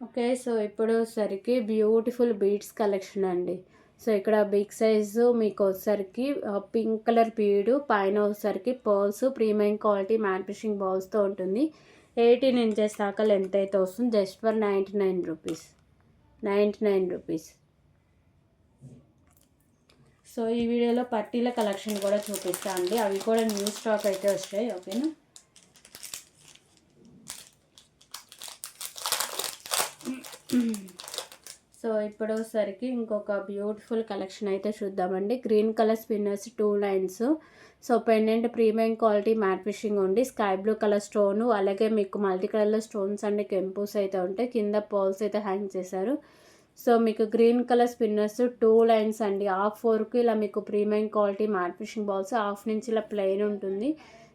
Okay. So ఇప్పుడు సరికి బ్యూటిఫుల్ బీడ్స్ కలెక్షన్ అండి. సో ఇక్కడ బిగ్ సైజు మీకు వచ్చేసరికి పింక్ కలర్ బీడు, పైన వచ్చేసరికి pearls, premium quality matte finishing బాల్స్తో ఉంటుంది. 18 ఇంచెస్ దాకా లెంత్ అయితే వస్తుంది. Just for 99 rupees. 99 rupees. So ఈ వీడియోలో పట్టీల కలెక్షన్ కూడా చూపిస్తా అండి. అవి కూడా న్యూ స్టాక్ అయితే వస్తాయి. ఓకేనా. సో ఇప్పుడు సరికి ఇంకొక బ్యూటిఫుల్ కలెక్షన్ అయితే చూద్దామండి. Green colour spinners 2 lines. So pendant premium quality matte finishing ఉంది. స్కై బ్లూ కలర్ స్టోను, అలాగే మీకు మల్టీ కలర్లో స్టోన్స్ అండ్ కెంపుస్ అయితే ఉంటాయి. కింద పర్ల్స్ అయితే హ్యాంగ్ చేశారు. సో మీకు గ్రీన్ కలర్ స్పిన్నర్స్ 2 లైన్స్ అండి. హాఫ్ 4కి ఇలా మీకు premium quality matte finishing balls, half నుంచి ఇలా ప్లెయిన్ ఉంటుంది.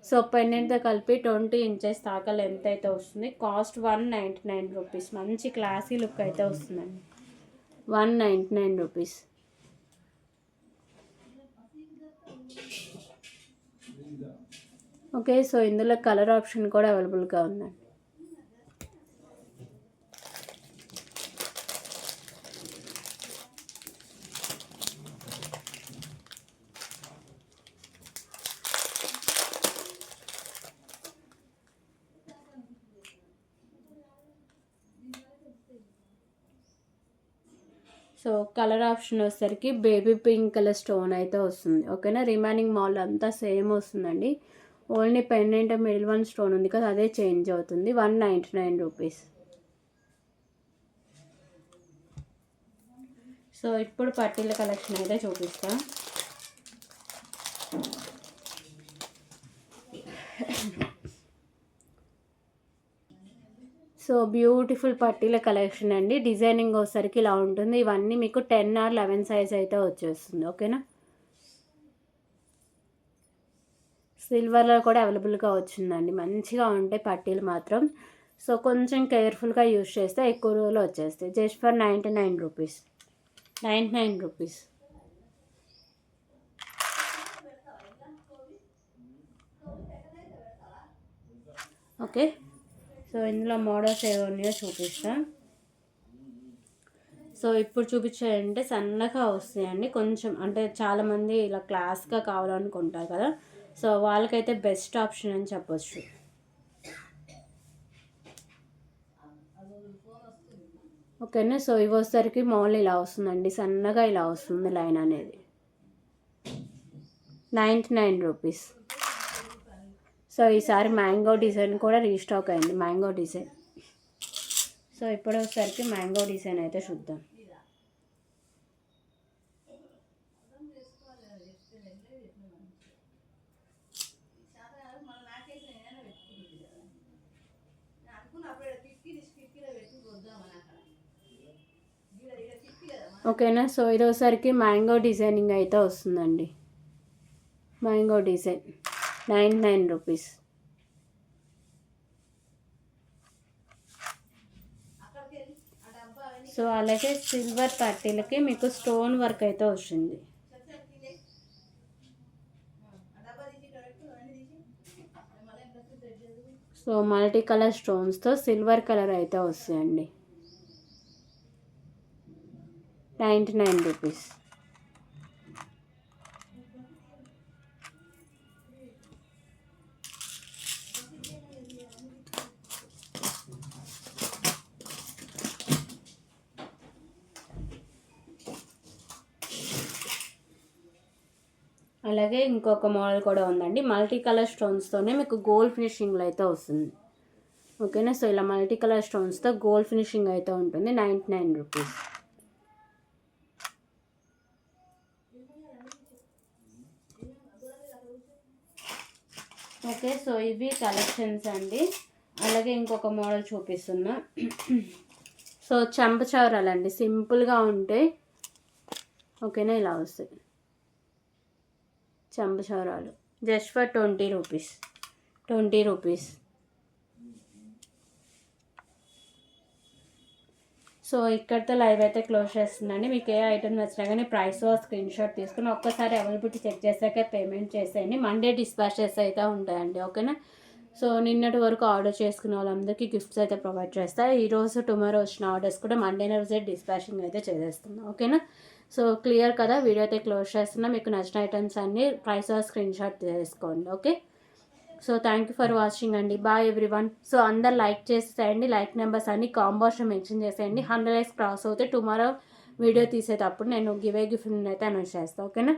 సో పెండెంట్తో కలిపి 20 ఇంచెస్ దాకా లెంత్ అయితే వస్తుంది. Cost 199 rupees. మంచి క్లాసీ లుక్ అయితే వస్తుందండి. 199 రూపీస్. ఓకే. సో ఇందులో కలర్ ఆప్షన్ కూడా అవైలబుల్గా ఉందండి. సో కలర్ ఆప్షన్ వచ్చేసరికి బేబీ పింక్ కలర్ స్టోన్ అయితే వస్తుంది. ఓకేనా. రిమైనింగ్ మాల్ అంతా సేమ్ వస్తుందండి. ఓన్లీ పెండెంట్ మిడిల్ 1 స్టోన్ ఉంది కదా, అదే చేంజ్ అవుతుంది. 199 రూపీస్. సో ఇప్పుడు పట్టీల కలెక్షన్ అయితే చూపిస్తా. సో బ్యూటిఫుల్ పట్టీల కలెక్షన్ అండి. డిజైనింగ్ వచ్చేసరికి ఇలా ఉంటుంది. ఇవన్నీ మీకు 10 or 11 సైజ్ అయితే వచ్చేస్తుంది. ఓకేనా. సిల్వర్లో కూడా అవైలబుల్గా వచ్చిందండి. మంచిగా ఉంటాయి పట్టీలు మాత్రం. సో కొంచెం కేర్ఫుల్గా యూజ్ చేస్తే ఎక్కువ రోజులు వచ్చేస్తాయి. Just for 99 rupees. 99 rupees. Okay. So ఇందులో మోడల్స్ ఏవో ఉన్నాయో చూపిస్తా. సో ఇప్పుడు చూపించాయంటే సన్నగా వస్తాయండి. కొంచెం అంటే చాలామంది ఇలా క్లాస్గా కావాలనుకుంటారు కదా, సో వాళ్ళకైతే బెస్ట్ ఆప్షన్ అని చెప్పొచ్చు. ఓకేనా. సో ఇవి వచ్చేసరికి మామూలు ఇలా వస్తుందండి. సన్నగా ఇలా వస్తుంది లైన్ అనేది. 99 రూపీస్. సో ఈసారి మ్యాంగో డిజైన్ కూడా రీస్టాక్ అయింది. Mango design. సో ఇప్పుడు వచ్చేసరికి మ్యాంగో డిజైన్ అయితే చూద్దాం. ఓకేనా. సో ఇది వచ్చేసరికి మ్యాంగో డిజైనింగ్ అయితే వస్తుందండి. Mango design 99 rupees. సో అలాగే సిల్వర్ పట్టీలకి మీకు స్టోన్ వర్క్ అయితే వచ్చింది. సో మల్టీ కలర్ స్టోన్స్తో సిల్వర్ కలర్ అయితే వస్తాయండి. 99 రూపీస్. అలాగే ఇంకొక మోడల్ కూడా ఉందండి. మల్టీ కలర్ స్టోన్స్తోనే మీకు గోల్డ్ ఫినిషింగ్లో అయితే వస్తుంది. ఓకేనా. సో ఇలా మల్టీ కలర్ స్టోన్స్తో గోల్డ్ ఫినిషింగ్ అయితే ఉంటుంది. 99 రూపీస్. ఓకే. సో ఇవి కలెక్షన్స్ అండి. అలాగే ఇంకొక మోడల్ చూపిస్తున్నా. సో చంపచౌరాలండి. సింపుల్గా ఉంటాయి. ఓకేనా. ఇలా వస్తాయి చంపచౌరాలు. Just for 20 rupees. 20 rupees. So ఇక్కడితో లైవ్ అయితే క్లోజ్ చేస్తుందండి. మీకు ఏ ఐటమ్ నచ్చినా కానీ ప్రైస్ స్క్రీన్ షాట్ తీసుకుని ఒక్కసారి అవైలబిలిటీ చెక్ చేసాక పేమెంట్ చేసేయండి. మండే డిస్పాచెస్ అయితే ఉంటాయండి. ఓకేనా. సో నిన్నటి వరకు ఆర్డర్ చేసుకున్న వాళ్ళందరికీ గిఫ్ట్స్ అయితే ప్రొవైడ్ చేస్తాయి. ఈరోజు టుమారో వచ్చిన ఆర్డర్స్ కూడా మండే రోజే డిస్పాచింగ్ అయితే చేసేస్తున్నాం. ఓకేనా. సో క్లియర్ కదా, వీడియో అయితే క్లోజ్ చేస్తున్నా. మీకు నచ్చిన ఐటమ్స్ అన్నీ ప్రైస్ స్క్రీన్ షాట్ తీసుకోండి. Okay, so thank you for watching అండి. Bye everyone. సో అందరు లైక్ చేసేయండి, లైక్ నెంబర్స్ అన్ని కాంబోషన్ మెన్షన్ చేసేయండి. 100 లైక్స్ క్రాస్ అవుతే టుమారో వీడియో తీసేటప్పుడు నేను గిఫ్ట్ అయితే అనౌన్స్ చేస్తాను. ఓకేనా.